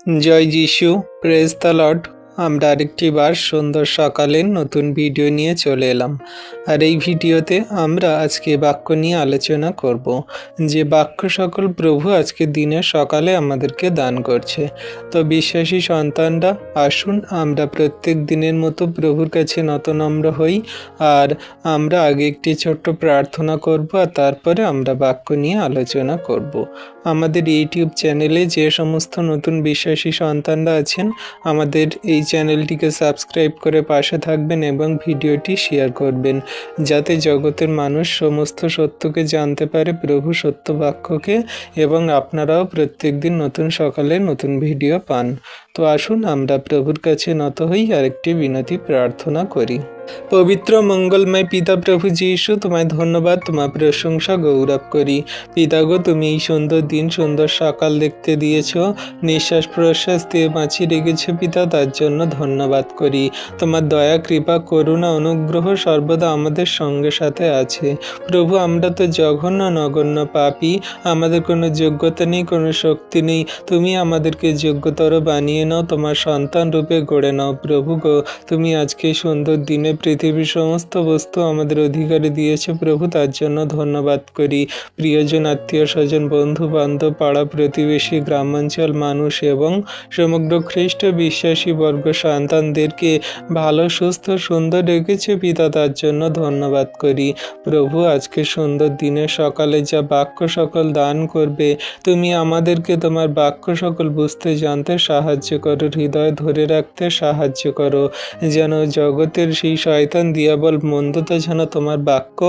জয় যিশু, praise the Lord. আমরা আরেকটি বার সুন্দর সকালের নতুন ভিডিও নিয়ে চলে এলাম। আর এই ভিডিওতে আমরা আজকে বাক্য নিয়ে আলোচনা করব, যে বাক্য সকল প্রভু আজকে দিনের সকালে আমাদেরকে দান করছে। তো বিশ্বাসী সন্তানরা, আসুন আমরা প্রত্যেক দিনের মতো প্রভুর কাছে নতনম্র হই। আর আমরা আগে একটি ছোট্ট প্রার্থনা করব, আর তারপরে আমরা বাক্য নিয়ে আলোচনা করব। আমাদের ইউটিউব চ্যানেলে যে সমস্ত নতুন বিশ্বাসী সন্তানরা আছেন, আমাদের এই চ্যানেলটিকে সাবস্ক্রাইব করে পাশে থাকবেন এবং ভিডিওটি শেয়ার করবেন, যাতে জগতের মানুষ সমস্ত সত্যকে জানতে পারে, প্রভু সত্য বাক্যকে, এবং আপনারাও প্রত্যেক দিন নতুন সকালে নতুন ভিডিও পান। তো আসুন আমরা প্রভুর কাছে নত হই আর একটি বিনতি প্রার্থনা করি। পবিত্র মঙ্গলময় পিতা প্রভু যীশু, তোমায় ধন্যবাদ, তোমার প্রশংসা গৌরব করি। পিতা গো, তুমি এই সুন্দর দিন, সুন্দর সকাল দেখতে দিয়েছ, নিঃশ্বাস প্রশ্বাস দিয়ে বাঁচিয়ে রেখেছ পিতা, তার জন্য ধন্যবাদ করি। তোমার দয়া, কৃপা, করুণা, অনুগ্রহ সর্বদা আমাদের সঙ্গে সাথে আছে। প্রভু, আমরা তো জঘন্য নগণ্য পাপী, আমাদের কোনো যোগ্যতা নেই, কোনো শক্তি নেই। তুমি আমাদেরকে যোগ্যতর বানিয়ে নাও, তোমার সন্তান রূপে গড়ে নাও। প্রভু গো, তুমি আজকে সুন্দর দিনে পৃথিবীর সমস্ত বস্তু আমাদের অধিকারে দিয়েছে প্রভু, তার জন্য ধন্যবাদ করি। প্রিয়জন, আত্মীয় স্বজন, বন্ধু বান্ধব, পাড়া প্রতিবেশী, গ্রামাঞ্চল মানুষ এবং সমগ্র খ্রিস্ট বিশ্বাসী বর্গ সন্তানদেরকে ভালো, সুস্থ, সুন্দর রেখেছে পিতা, তার জন্য ধন্যবাদ করি। প্রভু, আজকে সুন্দর দিনের সকালে যা বাক্য সকল দান করবে, তুমি আমাদেরকে তোমার বাক্য সকল বুঝতে জানতে সাহায্য করো, হৃদয় ধরে রাখতে সাহায্য করো, যেন জগতের সেই শয়তান দিয়াবল মন্দতা যেন তোমার বাক্য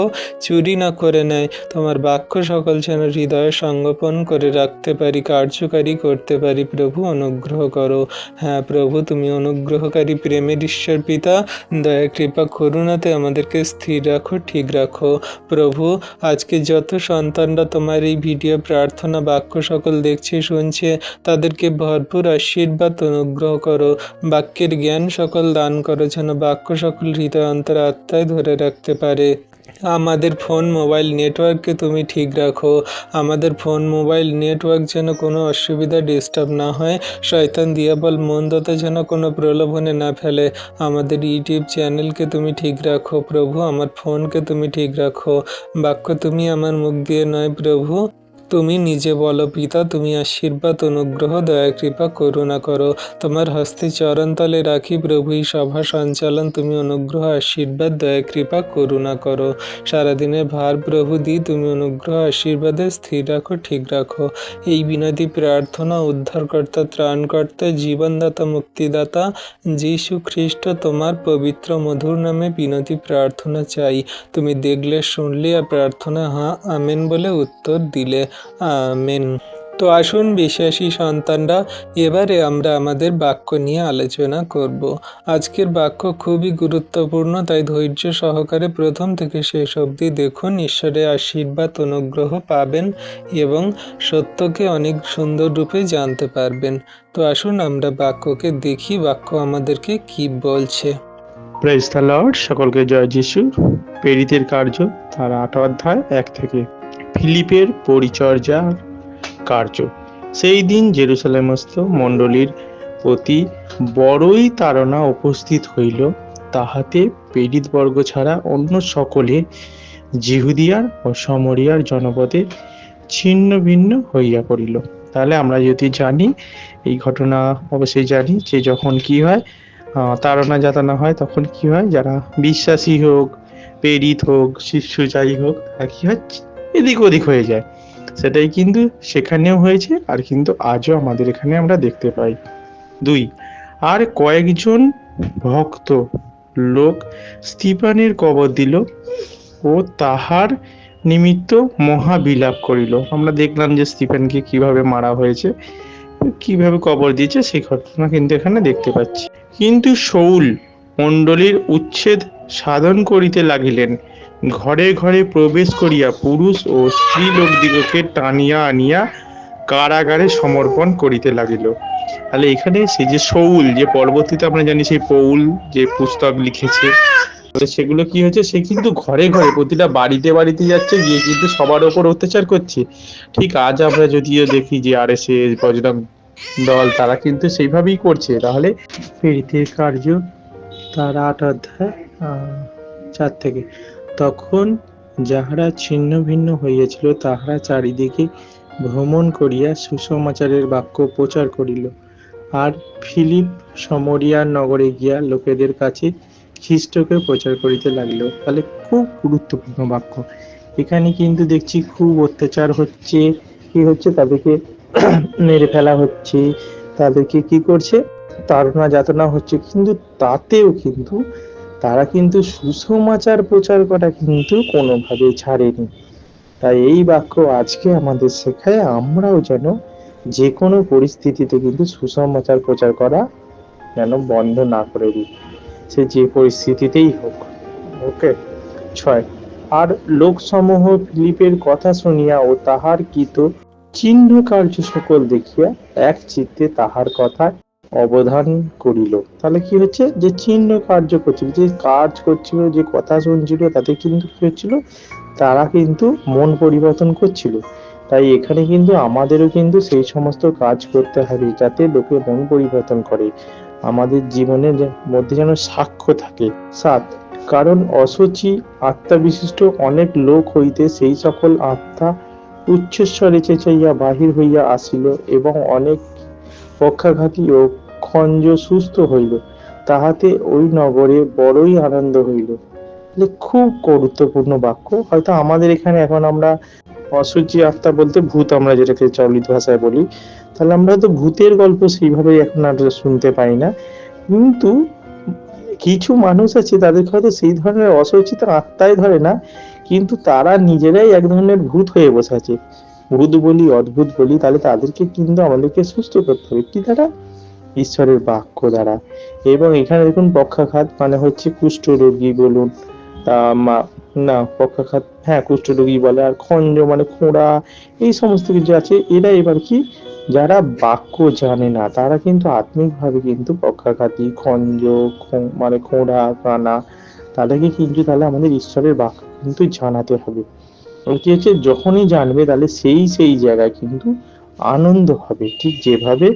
চুরি না করে নেয়। তোমার বাক্য সকল যেন হৃদয়ে সংগোপন করে রাখতে পারি, কার্যকারী করতে পারি। প্রভু, অনুগ্রহ করো। হ্যাঁ প্রভু, তুমি অনুগ্রহকারী, প্রেমের ঈশ্বর পিতা, দয়া, কৃপা, করুণাতে আমাদেরকে স্থির রাখো, ঠিক রাখো। প্রভু, আজকে যত সন্তানরা তোমার এই ভিডিও প্রার্থনা বাক্য সকল দেখছে, শুনছে, তাদেরকে ভরপুর আশীর্বাদ অনুগ্রহ করো। বাক্যের জ্ঞান সকল দান করো, যেন বাক্য সকল হৃদয় অন্তর আত্মায় ধরে রাখতে পারে। আমাদের ফোন মোবাইল নেটওয়ার্ককে তুমি ঠিক রাখো। আমাদের ফোন মোবাইল নেটওয়ার্ক যেন কোনো অসুবিধা, ডিস্টার্ব না হয়। শয়তান দিয়াবল মন্দতা যেন কোনো প্রলোভনে না ফেলে। আমাদের ইউটিউব চ্যানেলকে তুমি ঠিক রাখো প্রভু, আমার ফোনকে তুমি ঠিক রাখো। বাক্য তুমি আমার মুখ দিয়ে নয় প্রভু, তুমি নিজে বলো পিতা, তুমি আশীর্বাদ, অনুগ্রহ, দয়া, কৃপা, করুণা করো। তোমার হস্তে চরণতলে রাখি প্রভু এই সভা সঞ্চালন, তুমি অনুগ্রহ, আশীর্বাদ, দয়া, কৃপা, করুণা করো। সারাদিনের ভার প্রভু দি, তুমি অনুগ্রহ, আশীর্বাদে স্থির রাখো, ঠিক রাখো। এই বিনতি প্রার্থনা উদ্ধারকর্তা, ত্রাণকর্তা, জীবনদাতা, মুক্তিদাতা যীশু খ্রিস্ট তোমার পবিত্র মধুর নামে বিনতি প্রার্থনা চাই। তুমি দেখলে, শুনলে, আর প্রার্থনা হ্যাঁ আমেন বলে উত্তর দিলে। আমেন। তো আসুন বিশ্বাসী সন্তানরা, এবারে আমরা আমাদের বাক্য নিয়ে আলোচনা করব। আজকের বাক্য খুবই গুরুত্বপূর্ণ, তাই ধৈর্য সহকারে প্রথম থেকে শেষ অবধি দেখুন। ঈশ্বরের আশীর্বাদ, অনুগ্রহ পাবেন এবং সত্যকে অনেক সুন্দর রূপে জানতে পারবেন। তো আসুন আমরা বাক্যকে দেখি, বাক্য আমাদেরকে কি বলছে। Praise the Lord. সকলকে জয় যিশু। প্রেরিতের কার্য তার ৮ অধ্যায় ১ থেকে। ফিলিপের পরিচর্যার কার্য। সেই দিন জেরুসালেমস্থ মণ্ডলীর প্রতি বড়ই তাড়না উপস্থিত হইল, তাহাতে প্রেরিতবর্গ ছাড়া অন্য সকলে জিহুদিয়ার ও সমরিয়ার জনপদে ছিন্ন ভিন্ন হইয়া পড়িল। তাহলে আমরা যদি জানি, এই ঘটনা অবশ্যই জানি যে যখন কি হয়, তাড়না যাতনা হয়, তখন কি হয়, যারা বিশ্বাসী হোক, প্রেরিত হোক, শিষ্য যাই হোক, তারা কি হয়, এদিক ওদিক হয়ে যায়। সেটাই কিন্তু সেখানেও হয়েছে, আর কিন্তু আজও আমাদের এখানে আমরা দেখতে পাই। ২, আর কয়েকজন ভক্ত লোক স্তিফানের কবর দিল ও তাহার নিমিত্ত মহাবিলাপ করিল। আমরা দেখলাম যে স্টিফেনকে কিভাবে মারা হয়েছে, কিভাবে কবর দিয়েছে, সেই ঘটনা কিন্তু এখানে দেখতে পাচ্ছি। কিন্তু শৌল মণ্ডলীর উচ্ছেদ সাধন করিতে লাগিলেন, ঘরে ঘরে প্রবেশ করিয়া পুরুষ ও স্ত্রী লোকদিগকে টানিয়া আনিয়া কারাগারে সমর্পণ করিতে লাগিল। তাহলে এখানে সেই যে শৌল, যে পরবর্তীতে আমরা জানি সেই পৌল যে পুস্তক লিখেছে, সেগুলো কি হচ্ছে, সে কিন্তু ঘরে ঘরে প্রতিটা বাড়িতে বাড়িতে যাচ্ছে, গিয়ে কিন্তু সবার ওপর অত্যাচার করছে। ঠিক আজ আমরা যদিও দেখি যে RSS, বজরং দল তারা কিন্তু সেইভাবেই করছে। তাহলে প্রেরিতের কার্য তার ৮ অধ্যায় ৪ থেকে, তখন যাহারা ছিন্ন ভিন্ন হইয়াছিল তাহারা চারিদিকে ভ্রমণ করিয়া সুসমাচারের বাক্য প্রচার করিল। আর ফিলিপ সমরিয়া নগরে গিয়া লোকেদের কাছে খ্রিস্টকে প্রচার করিতে লাগিল। তাহলে খুব গুরুত্বপূর্ণ বাক্য। এখানে কিন্তু দেখছি খুব অত্যাচার হচ্ছে, কি হচ্ছে, তাদেরকে মেরে ফেলা হচ্ছে, তাদেরকে কি করছে, তাড়না যাতনা হচ্ছে, কিন্তু তাতেও কিন্তু তারা কিন্তু সুসমাচার প্রচার করা কিন্তু কোনোভাবেই ছাড়েনি। তাই এই বাক্য আজকে আমাদের শেখায় আমরাও যেন যে কোনো পরিস্থিতিতে কিন্তু সুসমাচার প্রচার করা যেন বন্ধ না করে দিই, সে যে পরিস্থিতিতেই হোক। ওকে। ৬, আর লোকসমূহ ফিলিপের কথা শুনিয়া ও তাহার কৃত চিহ্ন কার্য সকল দেখিয়া এক চিত্তে তাহার কথা অবধান করিল। তাহলে কি হচ্ছে, যে চিহ্ন কার্য করছিল, যে কাজ করছিল, যে কথা শুনছিল, তাতে কিন্তু কি হচ্ছিল, তারা কিন্তু মন পরিবর্তন করছিল। তাই এখানে কিন্তু আমাদেরও কিন্তু সেই সমস্ত কাজ করতে হবে যাতে লোকে মন পরিবর্তন করে, আমাদের জীবনের মধ্যে যেন সাক্ষ্য থাকে। ৭, কারণ অসুচি আত্মা বিশিষ্ট অনেক লোক হইতে সেই সকল আত্মা উচ্চস্বরে চেঁচাইয়া বাহির হইয়া আসিল এবং অনেক পক্ষাঘাতী ও খঞ্জ সুস্থ হইল, তাহাতে ওই নগরে বড়ই আনন্দ হইল। খুব গুরুত্বপূর্ণ বাক্য। হয়তো আমাদের এখানে এখন আমরা অসুচি আত্মা বলতে ভূত, আমরা যেটাকে চলিত ভাষায় বলি, তাহলে আমরা তো ভূতের গল্প সেইভাবে এখন আর শুনতে পাই না, কিন্তু কিছু মানুষ আছে তাদের হয়তো সেই ধরনের অসুচিত আত্মাই ধরে না, কিন্তু তারা নিজেরাই এক ধরনের ভূত হয়ে বসে আছে। ভূত বলি, অদ্ভুত বলি, তাহলে তাদেরকে কিন্তু আমাদেরকে সুস্থ করতে হবে কি দ্বারা, ঈশ্বরের বাক্য দ্বারা। এবং এখানে দেখুন পক্ষাঘাত মানে হচ্ছে কুষ্ঠরোগী বলুন, না পক্ষাঘাত, হ্যাঁ কুষ্ঠরোগী বলে, আর খঞ্জ মানে খোঁড়া, এই সমস্ত কিছু আছে। এরা এবার কি, যারা বাক্য জানে না তারা কিন্তু আত্মিকভাবে কিন্তু পক্ষাঘাতী, খঞ্জ মানে খোঁড়া কানা, তাদেরকে কিন্তু তাহলে আমাদের ঈশ্বরের বাক্য কিন্তু জানাতে হবে। কি হচ্ছে, যখনই জানবে তাহলে সেই জায়গায় কিন্তু আনন্দ হবে, ঠিক যেভাবে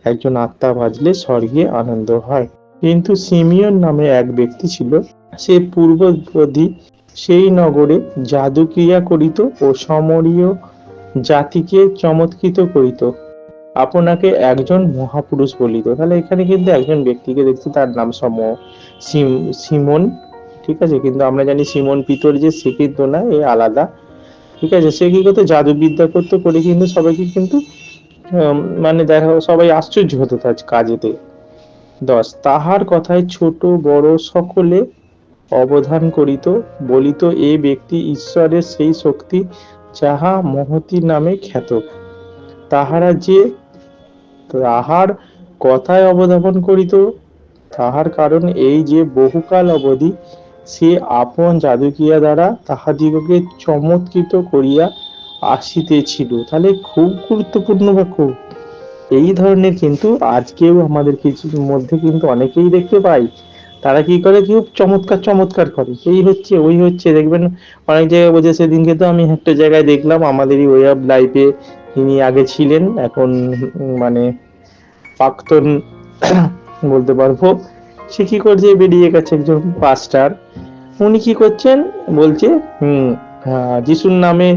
একজন আত্মা বাজলে স্বর্গে আনন্দ হয়। কিন্তু সিমিয়ন নামে এক ব্যক্তি ছিল, সে পূর্ববর্তী সেই নগরে জাদুক্রিয়া করিত ও সমরীয় জাতিকে চমৎকৃত করিত, আপনাকে একজন মহাপুরুষ বলিত। তাহলে এখানে কিন্তু একজন ব্যক্তিকে দেখছি, তার নাম সিমন, ঠিক আছে, কিন্তু আমরা জানি সিমন পিতর যে, সে কিন্তু না, এ আলাদা, ঠিক আছে। সে কি করতো, জাদুবিদ্যা করতো, করে কিন্তু সবাইকে কিন্তু মানে দেখা সবাই আশ্চর্য হতো তার কাজেতে। ১০, তাহার কথায় ছোট বড় সকলে অবধান করিত, বলিত এ ব্যক্তি ঈশ্বরের সেই শক্তি যাহা মহতি নামে খ্যাত। তাহারা যে তাহার কথায় অবধান করিত, তাহার কারণ এই যে বহুকাল অবধি সে আপন জাদুকিয়া দ্বারা তাহাদিগকে চমৎকৃত করিয়া আসিতেছিল। তাহলে খুব গুরুত্বপূর্ণ বাক্য। এই ধরনের কিন্তু আজকেও আমাদের কিছু মধ্যে কিন্তু অনেকেই দেখতে পাই, তারা কি করে, খুব চমৎকার চমৎকার করে, এই হচ্ছে ওই হচ্ছে, দেখবেন অনেক জায়গায় বলছে। সেদিনকে তো আমি একটা জায়গায় দেখলাম, আমাদেরই ওয়ে অফ লাইফে তিনি আগে ছিলেন, এখন মানে প্রাক্তন বলতে পারবো, সে কি করছে, বেরিয়ে গেছে একজন পাস্টার, উনি কি করছেন, বলছে যিশুর নামে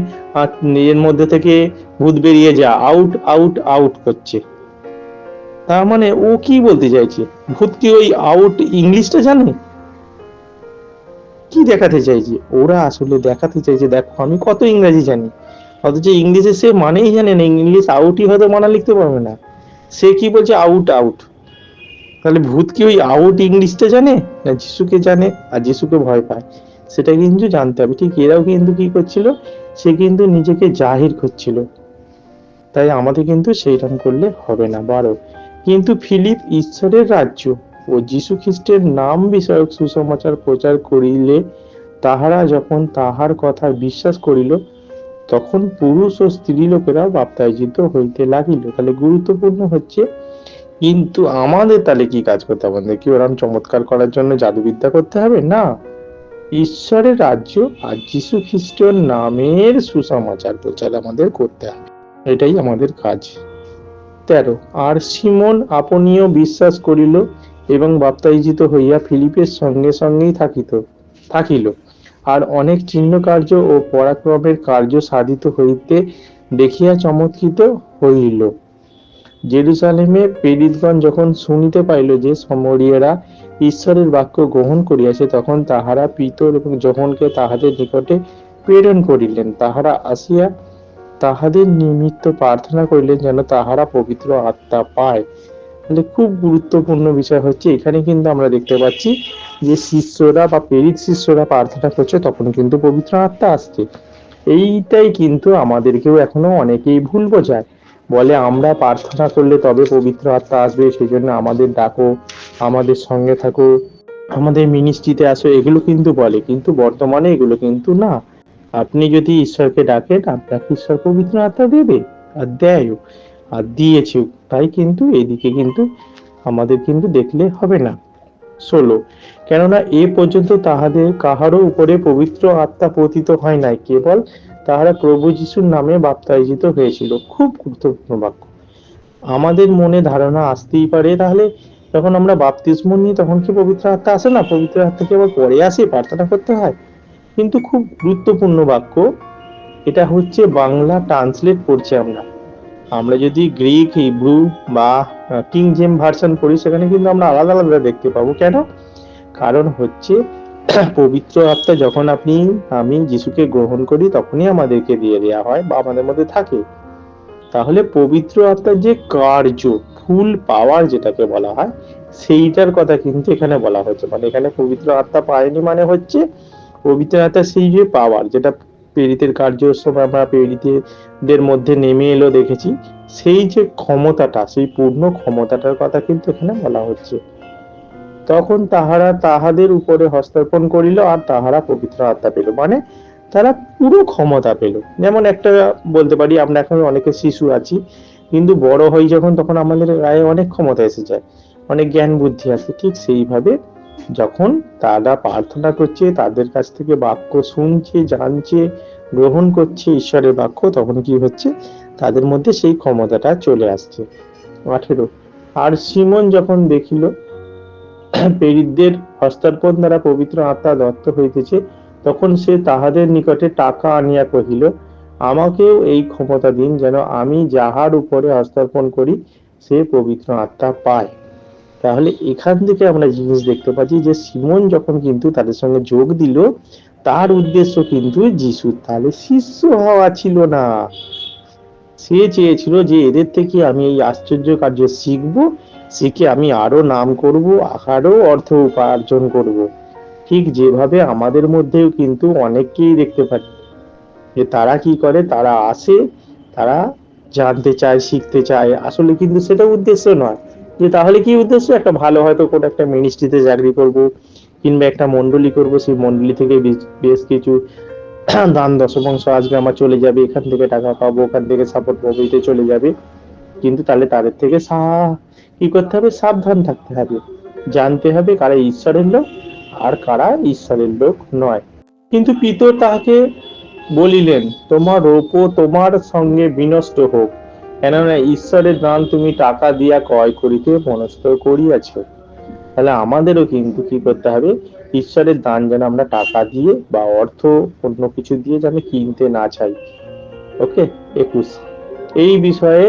এর মধ্যে থেকে ভূত বেরিয়ে যা, আউট আউট আউট করছে। তার মানে ও কি বলতে চাইছে, ভূত কি ওই আউট ইংলিশটা জানে, কি দেখাতে চাইছে, ওরা আসলে দেখাতে চাইছে দেখো আমি কত ইংরেজি জানি, অথচ ইংলিশে সে মানেই জানে না, ইংলিশ আউটই হয়তো মানা লিখতে পারবে না, সে কি বলছে আউট আউট। তাহলে ভূত কি ওই আউট ইংলিশটা জানে, না যিশুকে জানে আর যিশুকে ভয় পায়, সেটা কিন্তু জানতে হবে। ঠিক এরাও কিন্তু কি করছিল, সে কিন্তু নিজেকে জাহির করছিল, তাই আমাদের কিন্তু সেইরকম করলে হবে না। ১২, কিন্তু ফিলিপ ঈশ্বরের রাজ্য ও যীশু খ্রিস্টের নাম বিষয়ক সুসমাচার প্রচার করিলে তাহারা যখন তাহার কথা বিশ্বাস করিল, তখন পুরুষ ও স্ত্রী লোকেরা বাপ্তায়জিত হইতে লাগিল। তাহলে গুরুত্বপূর্ণ হচ্ছে, কিন্তু আমাদের তাহলে কি কাজ করতে হবে, আমাদের কি ওরকম চমৎকার করার জন্য জাদুবিদ্যা করতে হবে না, ঈশ্বরের রাজ্য আর যীশু খ্রিস্টের নামের সুসমাচার প্রচার আমাদের করতে হবে, এটাই আমাদের কাজ। 13। আর সিমন আপনিও বিশ্বাস করিল এবং বাপ্তাইজিত হইয়া ফিলিপের সঙ্গে সঙ্গেই থাকিল। আর অনেক চিহ্ন কার্য ও পরাক্রমের কার্য সাধিত হইতে দেখিয়া চমৎকৃত হইল। জেরুজালেমে প্রেরিতগণ যখন শুনিতে পাইল যে সমরীয়রা ঈশ্বরের বাক্য গ্রহণ করিয়াছে, তখন তাহারা পিতর এবং যোহনকে তাহাদের নিকটে প্রেরণ করিলেন। তাহারা আসিয়া তাহাদের নিমিত্ত প্রার্থনা করিলেন যেন তাহারা পবিত্র আত্মা পায়। তাহলে খুব গুরুত্বপূর্ণ বিষয় হচ্ছে এখানে কিন্তু আমরা দেখতে পাচ্ছি যে শিষ্যরা বা প্রেরিত শিষ্যরা প্রার্থনা করছে, তখন কিন্তু পবিত্র আত্মা আসছে। এইটাই কিন্তু আমাদেরকেও এখনো অনেকেই ভুল বোঝায়, বলে আমরা প্রার্থনা করলে তবে পবিত্র আত্মা আসবে, সেই জন্য আমাদের ডাকো, আমাদের সঙ্গে থাকো, আমাদের মিনিস্ট্রিতে আসো, এগুলো কিন্তু বলে। কিন্তু বর্তমানে এগুলো কিন্তু না। আপনি যদি ঈশ্বরকে ডাকেন, আপনাকে ঈশ্বর পবিত্র আত্মা দেবে, আর দেয়ও, আর দিয়েছেও। তাই কিন্তু এদিকে কিন্তু আমাদের কিন্তু দেখলে হবে না। 16। কেননা এ পর্যন্ত তাহাদের কাহারও উপরে পবিত্র আত্মা পতিত হয় নাই, কেবল তাহারা প্রভু যিশুর নামে বাপ্তাইজিত হয়েছিল। খুব গুরুত্বপূর্ণ বাক্য। আমাদের মনে ধারণা আসতেই পারে, তাহলে যখন আমরা বাপ্তিস্ম নিই তখন কি পবিত্র আত্মা আসে না? পবিত্র আত্মা কি আবার পরে আসে, প্রার্থনা করতে হয়? কিন্তু খুব গুরুত্বপূর্ণ বাক্য। এটা হচ্ছে বাংলা ট্রান্সলেট করছি আমরা। আমরা যদি গ্রিক, হিব্রু বা কিং জেম ভার্সন পড়ি, সেখানে কিন্তু আমরা আলাদা আলাদা দেখতে পাবো। কেন? কারণ হচ্ছে পবিত্র আত্মা যখন আমি যিশুকে গ্রহণ করি, তখনই আমাদেরকে দিয়ে দেওয়া হয় বা আমাদের মধ্যে থাকে। তাহলে পবিত্র আত্মার যে কার্য, ফুল পাওয়ার যেটাকে বলা হয়, সেইটার কথা কিন্তু এখানে বলা হচ্ছে। মানে এখানে পবিত্র আত্মা পায়নি মানে হচ্ছে পবিত্র আত্মা সেই যে পাওয়ার, যেটা প্রেরিতের কার্যের সময় আমরা প্রেরিতদের মধ্যে নেমে এলো দেখেছি, সেই যে ক্ষমতাটা, সেই পূর্ণ ক্ষমতাটার কথা কিন্তু এখানে বলা হচ্ছে। তখন তাহারা তাহাদের উপরে হস্তার্পণ করিল আর তাহারা পবিত্র আত্মা পেল। মানে তারা পুরো ক্ষমতা পেল। যেমন একটা বলতে পারি, আমরা এখন অনেকে শিশু আছি, কিন্তু বড় হই যখন, তখন আমাদের গায়ে অনেক ক্ষমতা এসে যায়, অনেক জ্ঞান বুদ্ধি আসে। ঠিক সেইভাবে যখন তারা প্রার্থনা করছে, তাদের কাছ থেকে বাক্য শুনছে, জানছে, গ্রহণ করছে ঈশ্বরের বাক্য, তখন কি হচ্ছে, তাদের মধ্যে সেই ক্ষমতাটা চলে আসছে। 18। আর সিমন যখন দেখিল প্রেরিতদের হস্তার্পণ দ্বারা পবিত্র আত্মা দত্ত হইতেছে, তখন সে তাহাদের নিকটে টাকা আনিয়া কহিল, আমাকেও এই ক্ষমতা দিন, যেন আমি যাহার উপরে হস্তার্পণ করি সে পবিত্র আত্মা পায়। তাহলে এখান থেকে আমরা জিনিস দেখতে পাচ্ছি যে সিমন যখন কিন্তু তাদের সঙ্গে যোগ দিল, তার উদ্দেশ্য কিন্তু যিশু, তাহলে শিষ্য হওয়া ছিল না। সে চেয়েছিল যে এদের থেকে আমি এই আশ্চর্য কার্য শিখবো, শিখে আমি আরো নাম করব, আরো অর্থ উপার্জন করব। ঠিক যেভাবে আমাদের মধ্যেও কিন্তু অনেককেই দেখতে পাই যে তারা কি করে, তারা আসে, তারা জানতে চায়, শিখতে চায়, আসলে কিন্তু সেটা উদ্দেশ্য নয়। যে তাহলে কি উদ্দেশ্য, একটা ভালো হয়তো কোনো একটা মিনিস্ট্রিতে চাকরি করব, কিংবা একটা মন্ডলী করব, সেই মন্ডলী থেকে বেশ কিছু দান দশমাংশ আসবে, আমার চলে যাবে, এখান থেকে টাকা পাবো, ওখান থেকে সাপোর্ট পাবো, এটা চলে যাবে। কিন্তু তাহলে তাদের থেকে কি করতে হবে, সাবধান থাকতে হবে, জানতে হবে কারা ঈশ্বরের লোক আর কারা ঈশ্বরের লোক নয়। কিন্তু পিতর তাহাকে বলিলেন, তোমার রৌপ্য তোমার সঙ্গে বিনষ্ট হোক, কেননা ঈশ্বরের দান তুমি টাকা দিয়া ক্রয় করিতে মনস্থ করিয়াছ। তাহলে আমাদেরও কিন্তু কি করতে হবে, ঈশ্বরের দান যেন আমরা টাকা দিয়ে বা অর্থ অন্য কিছু দিয়ে যেন কিনতে না চাই। ওকে। 21। এই বিষয়ে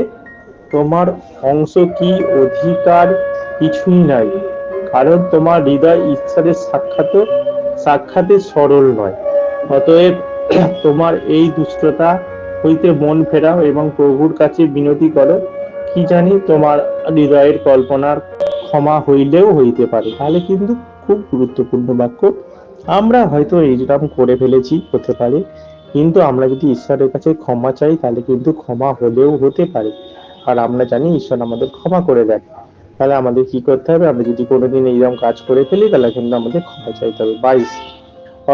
তোমার অংশ কি অধিকার কিছুই নাই, কারণ তোমার হৃদয় ঈশ্বরের সাক্ষাতে সরল নয়। অতএব তোমার এই দুষ্টতা হইতে মন ফেরাও এবং প্রভুর কাছে বিনতি করো, কি জানি তোমার হৃদয়ের কল্পনার ক্ষমা হইলেও হইতে পারে। তাহলে কিন্তু খুব গুরুত্বপূর্ণ বাক্য। আমরা হয়তো এইরকম করে ফেলেছি, হতে পারে, কিন্তু আমরা যদি ঈশ্বরের কাছে ক্ষমা চাই, তাহলে কিন্তু ক্ষমা হলেও হতে পারে। আর আমরা জানি ঈশ্বর আমাদের ক্ষমা করে দেন। তাহলে আমাদের কি করতে হবে, আমরা যদি কোনোদিন এইরকম কাজ করে ফেলি, তাহলে কিন্তু আমাদের ক্ষমা চাইতে হবে। 22।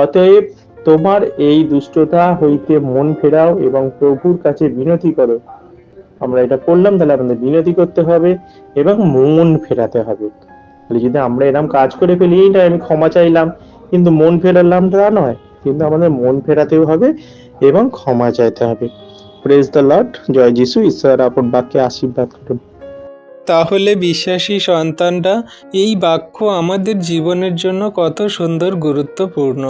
অতএব তোমার এই দুষ্টতা হইতে মন ফেরাও এবং প্রভুর কাছে বিনতি করো। আমরা এটা করলাম, তাহলে আমাদের বিনতি করতে হবে এবং মন ফেরাতে হবে। তাহলে যদি আমরা এরকম কাজ করে ফেলি, এইটা আমি ক্ষমা চাইলাম কিন্তু মন ফেরালাম, তা নয়, কিন্তু আমাদের মন ফেরাতেও হবে এবং ক্ষমা চাইতে হবে। Praise the Lord. জয় যিশু। ঈশ্বর আপন বাক্যে আশীর্বাদ করুন। তাহলে বিশ্বাসী সন্তানরা, এই বাক্য আমাদের জীবনের জন্য কত সুন্দর গুরুত্বপূর্ণ।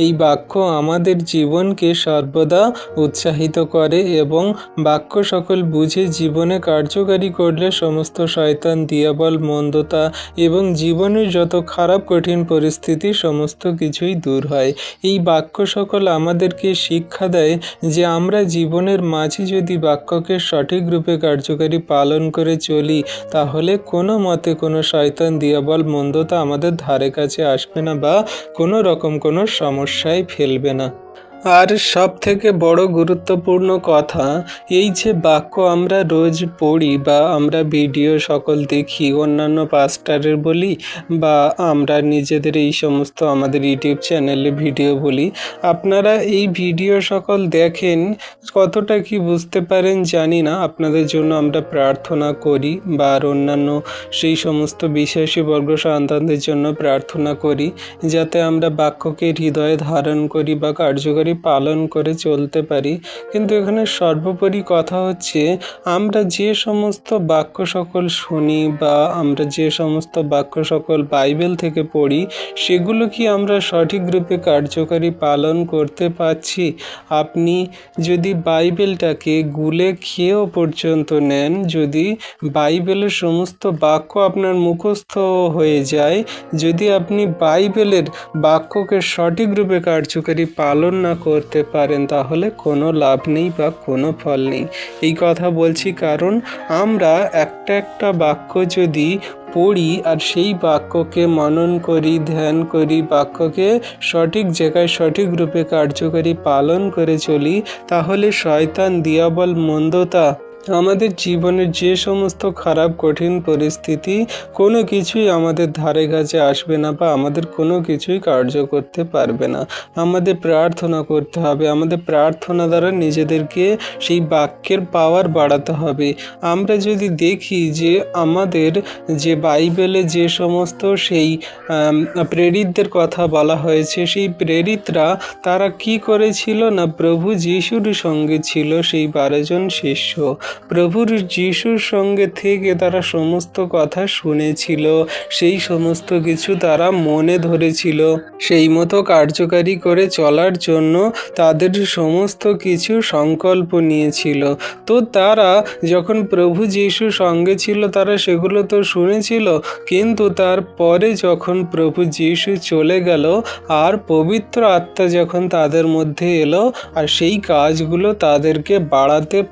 এই বাক্য আমাদের জীবনকে সর্বদা উৎসাহিত করে এবং বাক্য সকল বুঝে জীবনে কার্যকারী করলে সমস্ত শয়তান, দিয়াবল, মন্দতা এবং জীবনের যত খারাপ কঠিন পরিস্থিতি সমস্ত কিছুই দূর হয়। এই বাক্য সকল আমাদেরকে শিক্ষা দেয় যে আমরা জীবনের মাঝে যদি বাক্যকে সঠিক রূপে কার্যকারী পালন করে চলি, তাহলে কোনো মতে কোনো শয়তান, দিয়াবল, মন্দতা আমাদের ধারে কাছে আসবে না বা কোনো রকম কোনো সমস্যায় ফেলবে না। আর সব থেকে বড় গুরুত্বপূর্ণ কথা, এই যে বাক্য আমরা রোজ পড়ি বা আমরা ভিডিও সকল দেখি, অন্যান্য পাস্টারের বলি বা আমরা নিজেদের এই সমস্ত আমাদের ইউটিউব চ্যানেলে ভিডিও বলি, আপনারা এই ভিডিও সকল দেখেন, কতটা কি বুঝতে পারেন জানি না। আপনাদের জন্য আমরা প্রার্থনা করি বা আর অন্যান্য সেই সমস্ত বিশ্বাসী বর্গ সন্তানদের জন্য প্রার্থনা করি যাতে আমরা বাক্যকে হৃদয়ে ধারণ করি বা কার্যকরী পালন করে চলতে পারি। কিন্তু এখানে সর্বোপরি কথা হচ্ছে, আমরা যে সমস্ত বাক্য সকল শুনি বা আমরা যে সমস্ত বাক্য সকল বাইবেল থেকে পড়ি, সেগুলো কি আমরা সঠিক রূপে কার্যকারী পালন করতে পারছি? আপনি যদি বাইবেলটাকে গুলে খেয়েও পর্যন্ত নেন, যদি বাইবেলের সমস্ত বাক্য আপনার মুখস্থ হয়ে যায়, যদি আপনি বাইবেলের বাক্যকে সঠিক রূপে কার্যকারী পালন না করতে পারেন, তাহলে কোনো লাভ নেই বা কোনো ফল নেই। এই কথা বলছি কারণ আমরা একটা বাক্য যদি পড়ি আর সেই বাক্যকে মনন করি, ধ্যান করি, বাক্যকে সঠিক জায়গায় সঠিক রূপে কার্যকারী পালন করে চলি, তাহলে শয়তান, দিয়াবল, মন্দতা আমাদের জীবনের যে সমস্ত খারাপ কঠিন পরিস্থিতি, কোনো কিছুই আমাদের ধারে কাছে আসবে না বা আমাদের কোনো কিছুই কার্য করতে পারবে না। আমাদের প্রার্থনা করতে হবে, আমাদের প্রার্থনা দ্বারা নিজেদেরকে সেই বাক্যের পাওয়ার বাড়াতে হবে। আমরা যদি দেখি যে আমাদের যে বাইবেলে যে সমস্ত সেই প্রেরিতদের কথা বলা হয়েছে, সেই প্রেরিতরা তারা কি করেছিল না, প্রভু যিশুর সঙ্গে ছিল সেই 12 জন শিষ্য। প্রভুর যিশুর সঙ্গে থেকে তারা সমস্ত কথা শুনেছিল, সেই সমস্ত কিছু তারা মনে ধরেছিল, সেই মতো কার্যকারী করে চলার জন্য তাদের সমস্ত কিছু সংকল্প নিয়েছিল। তো তারা যখন প্রভু যিশু সঙ্গে ছিল, তারা সেগুলো তো শুনেছিল, কিন্তু তারপরে যখন প্রভু যিশু চলে গেল আর পবিত্র আত্মা যখন তাদের মধ্যে এলো আর সেই কাজগুলো তাদেরকে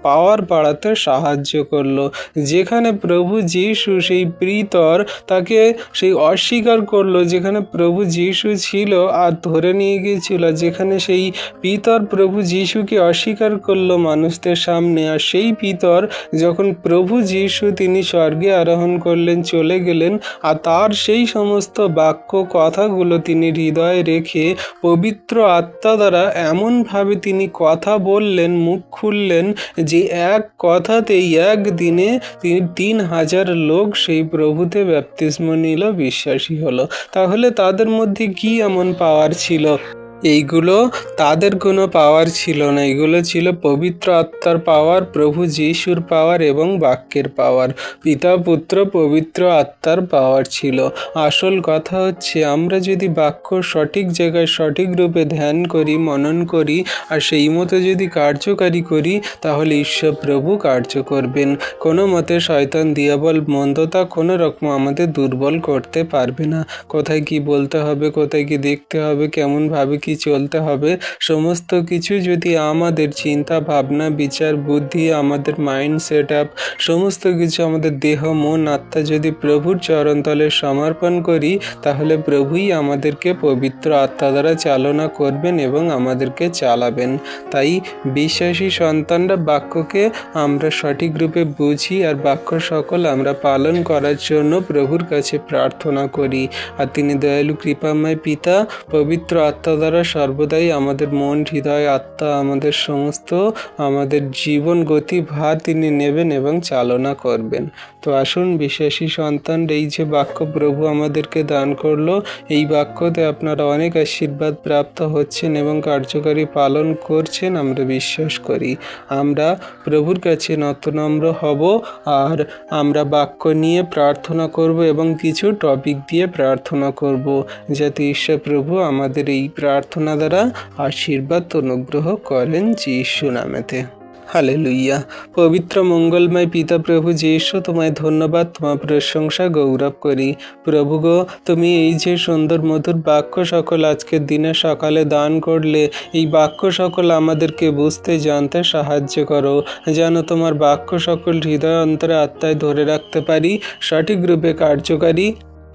পাওয়ার বাড়াতে সাহায্য করলো। যেখানে প্রভু যিশু সেই প্রিতর তাকে সেই অস্বীকার করলো, যেখানে প্রভু যিশু ছিল আর ধরে নিয়ে গিয়েছিল, যেখানে সেই পিতর প্রভু যিশুকে অস্বীকার করলো মানুষদের সামনে, আর সেই পিতর যখন প্রভু যিশু তিনি স্বর্গে আরোহণ করলেন, চলে গেলেন, আর তার সেই সমস্ত বাক্য কথাগুলো তিনি হৃদয়ে রেখে পবিত্র আত্মা দ্বারা এমনভাবে তিনি কথা বললেন, মুখ খুললেন যে এক কথাতেই একদিনে 3000 লোক সেই প্রভুতে ব্যাপ্তিস্ম নিল, বিশ্বাসী হলো। তাহলে তাদের মধ্যে কি এমন পাওয়ার ছিল? এইগুলো তাদের কোনো পাওয়ার ছিল না, এগুলো ছিল পবিত্র আত্মার পাওয়ার, প্রভু যিশুর পাওয়ার এবং বাক্যের পাওয়ার, পিতা, পুত্র, পবিত্র আত্মার পাওয়ার ছিল। আসল কথা হচ্ছে, আমরা যদি বাক্য সঠিক জায়গায় সঠিক রূপে ধ্যান করি, মনন করি আর সেই মতো যদি কার্যকারী করি, তাহলে ঈশ্বর প্রভু কার্য করবেন। কোনো মতে শয়তান, দিয়াবল, মন্দতা কোনো রকম আমাদের দুর্বল করতে পারবে না। কোথায় কি বলতে হবে, কোথায় কি দেখতে হবে, কেমনভাবে কি চলতে হবে, সমস্ত কিছু যদি আমাদের চিন্তা ভাবনা, বিচার বুদ্ধি, আমাদের মাইন্ড সেট আপ, সমস্ত কিছু আমাদের দেহ মন আত্মা যদি প্রভুর চরণতলে সমর্পণ করি, তাহলে প্রভুই আমাদেরকে পবিত্র আত্মা দ্বারা চালনা করবেন এবং আমাদেরকে চালাবেন। তাই বিশ্বাসী সন্তানরা বাক্যকে আমরা সঠিক রূপে বুঝি আর বাক্য সকল আমরা পালন করার জন্য প্রভুর কাছে প্রার্থনা করি। আর তিনি দয়ালু কৃপাময় পিতা পবিত্র আত্মা দ্বারা আপনারা সর্বদাই আমাদের মন, হৃদয়, আত্মা, আমাদের সমস্ত আমাদের জীবন গতি ভার তিনি নেবেন এবং চালনা করবেন। তো আসুন বিশ্বাসী সন্তান, এই যে বাক্য প্রভু আমাদেরকে দান করলো, এই বাক্যতে আপনারা অনেক আশীর্বাদ প্রাপ্ত হচ্ছেন এবং কার্যকারী পালন করছেন আমরা বিশ্বাস করি। আমরা প্রভুর কাছে নতনম্র হব আর আমরা বাক্য নিয়ে প্রার্থনা করব এবং কিছু টপিক দিয়ে প্রার্থনা করব, যাতে ঈশ্বর প্রভু আমাদের এই প্রার্থনা দ্বারা আশীর্বাদ অনুগ্রহ করেন যীশু নামেতে। হালেলুইয়া। পবিত্র মঙ্গলময় পিতা প্রভু যীশু, তোমায় ধন্যবাদ, তোমার প্রশংসা গৌরব করি। প্রভু গো, তুমি এই যে সুন্দর মধুর বাক্য সকল আজকের দিনে সকালে দান করলে, এই বাক্য সকল আমাদেরকে বুঝতে জানতে সাহায্য করো, যেন তোমার বাক্য সকল হৃদয় অন্তরে আত্মায় ধরে রাখতে পারি, সঠিক রূপে কার্যকারী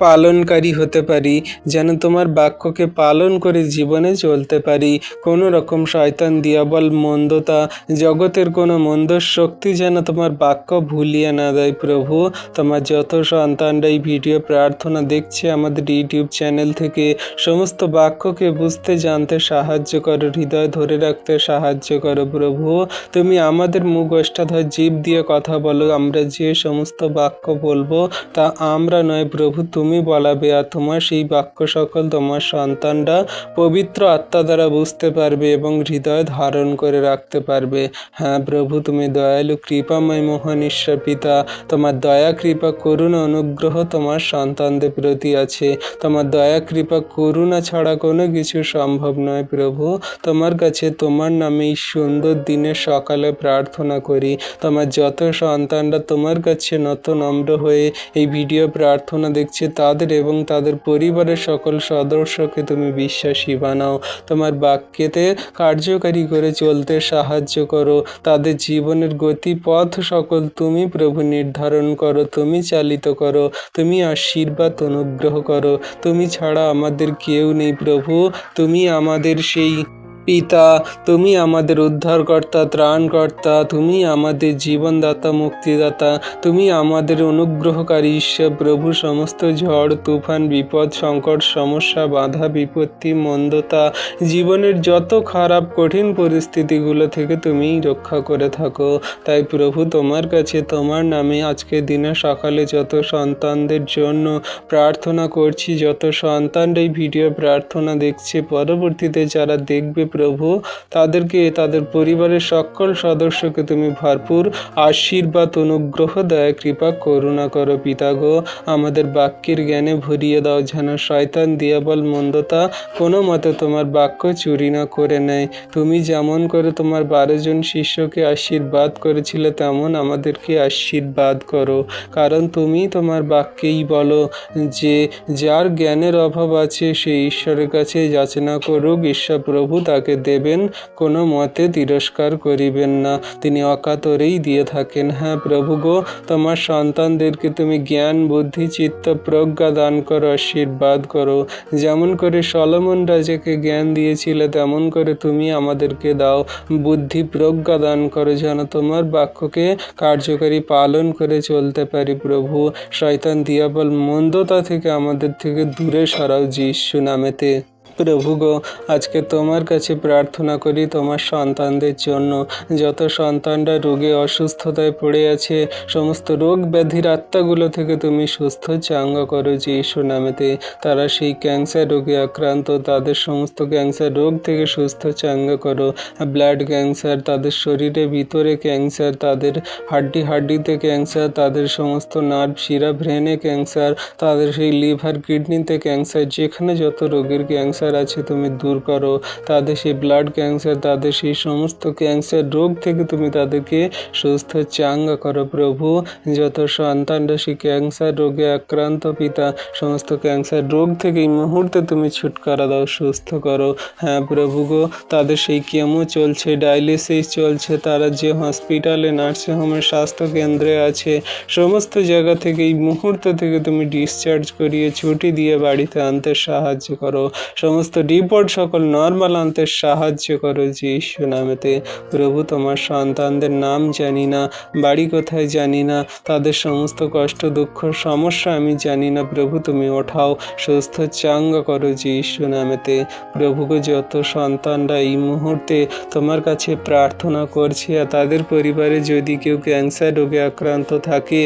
পালনকারী হতে পারি, যেন তোমার বাক্যকে পালন করে জীবনে চলতে পারি। কোনো রকম শয়তান, দিয়াবল, মন্দতা, জগতের কোনো মন্দ শক্তি যেন তোমার বাক্য ভুলিয়ে না দেয়। প্রভু, তোমার যত সন্তানরা এই ভিডিও প্রার্থনা দেখছে আমাদের ইউটিউব চ্যানেল থেকে, সমস্ত বাক্যকে বুঝতে জানতে সাহায্য করো, হৃদয় ধরে রাখতে সাহায্য করো। প্রভু, তুমি আমাদের মুখ অষ্টাধর জীব দিয়ে কথা বলো, আমরা যে সমস্ত বাক্য বলবো তা আমরা নয় প্রভু, তুমি বলাবে, আর তোমার সেই বাক্য সকল তোমার সন্তানরা পবিত্র আত্মা দ্বারা বুঝতে পারবে এবং হৃদয় ধারণ করে রাখতে পারবে। হ্যাঁ প্রভু, তুমি দয়ালু, কৃপাময়, মহান ঈশ্বর পিতা, তোমার দয়া, কৃপা, করুণা, অনুগ্রহ তোমার সন্তানদের প্রতি আছে। তোমার দয়া, কৃপা, করুণা ছাড়া কোনো কিছু সম্ভব নয়। প্রভু, তোমার কাছে তোমার নামে এই সুন্দর দিনের সকালে প্রার্থনা করি, তোমার যত সন্তানরা তোমার কাছে নত নম্র হয়ে এই ভিডিও প্রার্থনা দেখছে, তাদের এবং তাদের পরিবারের সকল সদস্যকে তুমি বিশ্বাসী বানাও, তোমার বাক্যেতে কার্যকারী করে চলতে সাহায্য করো, তাদের জীবনের গতিপথ সকল তুমি প্রভু নির্ধারণ করো, তুমি চালিত করো, তুমি আশীর্বাদ অনুগ্রহ করো। তুমি ছাড়া আমাদের কেউ নেই প্রভু, তুমি আমাদের সেই পিতা, তুমি আমাদের উদ্ধারকর্তা, ত্রাণকর্তা, তুমি আমাদের জীবনদাতা, মুক্তিদাতা, তুমি আমাদের অনুগ্রহকারী ঈশ্বর প্রভু। সমস্ত ঝড়, তুফান, বিপদ, সংকট, সমস্যা, বাধা, বিপত্তি, মন্দতা, জীবনের যত খারাপ কঠিন পরিস্থিতিগুলো থেকে তুমি রক্ষা করে থাকো। তাই প্রভু, তোমার কাছে তোমার নামে আজকের দিনে সকালে যত সন্তানদের জন্য প্রার্থনা করছি, যত সন্তান এই ভিডিও প্রার্থনা দেখছে, পরবর্তীতে যারা দেখবে প্রভু, তাদেরকে, তাদের পরিবারের সকল সদস্যকে তুমি ভরপুর আশীর্বাদ, অনুগ্রহ, দয়া, কৃপা, করুণা করো। পিতা গো, আমাদের বাক্যের জ্ঞানে ভরিয়ে দাও, যেন শয়তান, দিয়াবল, মন্দতা কোনো মতে তোমার বাক্য চুরি না করে নেয়। তুমি যেমন করে তোমার 12 জন শিষ্যকে আশীর্বাদ করেছিলে, তেমন আমাদেরকে আশীর্বাদ করো, কারণ তুমি তোমার বাক্যেই বলো যে যার জ্ঞানের অভাব আছে সে ঈশ্বরের কাছে যাচনা করুক, ঈশ্বর প্রভু তাকে দেবেন, কোনো মতে তিরস্কার করিবেন না, তিনি অকাতরেই দিয়ে থাকেন। হ্যাঁ প্রভু গো, তোমার সন্তানদেরকে তুমি জ্ঞান, বুদ্ধি, চিত্ত, প্রজ্ঞা দান করো, আশীর্বাদ করো। যেমন করে সলোমন রাজাকে জ্ঞান দিয়েছিলে, তেমন করে তুমি আমাদেরকে দাও, বুদ্ধি, প্রজ্ঞা দান করো, যেন তোমার বাক্যকে কার্যকারী পালন করে চলতে পারি। প্রভু, শয়তান, দিয়াবল, মন্দতা থেকে আমাদের থেকে দূরে সরাও যীশু নামেতে। প্রভু গো, আজকে তোমার কাছে প্রার্থনা করি তোমার সন্তানদের জন্য, যত সন্তানরা রোগে অসুস্থতায় পড়ে আছে, সমস্ত রোগ ব্যাধির আত্মাগুলো থেকে তুমি সুস্থ চাঙ্গা করো যীশু নামেতে। তারা সেই ক্যান্সার রোগে আক্রান্ত, তাদের সমস্ত ক্যান্সার রোগ থেকে সুস্থ চাঙ্গা করো। ব্লাড ক্যান্সার, তাদের শরীরে ভিতরে ক্যান্সার, তাদের হাড্ডিতে ক্যান্সার, তাদের সমস্ত নার্ভ, শিরা, ব্রেনে ক্যান্সার, তাদের সেই লিভার, কিডনিতে ক্যান্সার, যেখানে যত রোগের ক্যান্সার আছে তুমি দূর করো। তাদের সেই ব্লাড ক্যান্সার, তাদের সেই সমস্ত ক্যান্সার রোগ থেকে তুমি তাদেরকে সুস্থ চাঙ্গা করো। প্রভু, যত সন্তানরা সেই ক্যান্সার রোগে আক্রান্ত পিতা, সমস্ত ক্যান্সার রোগ থেকে এই মুহূর্তে তুমি ছুটকারা দাও, সুস্থ করো। হ্যাঁ প্রভু গো, তাদের সেই কেমো চলছে, ডায়ালিসিস চলছে, তারা যে হসপিটালে, নার্সিংহোমের, স্বাস্থ্য কেন্দ্রে আছে, সমস্ত জায়গা থেকে এই মুহূর্ত থেকে তুমি ডিসচার্জ করিয়ে ছুটি দিয়ে বাড়িতে আনতে সাহায্য করো। সমস্ত রিপোর্ট সকল নর্মাল আনতে সাহায্য করো যিশু নামেতে। প্রভু, তোমার সন্তানদের নাম জানি না, বাড়ি কোথায় জানি না, তাদের সমস্ত কষ্ট দুঃখ সমস্যা আমি জানি না, প্রভু তুমি ওঠাও, সুস্থ চাঙ্গ করো যিশু নামেতে। প্রভুকে যত সন্তানরা এই মুহূর্তে তোমার কাছে প্রার্থনা করছে আর তাদের পরিবারে যদি কেউ ক্যান্সার রোগে আক্রান্ত থাকে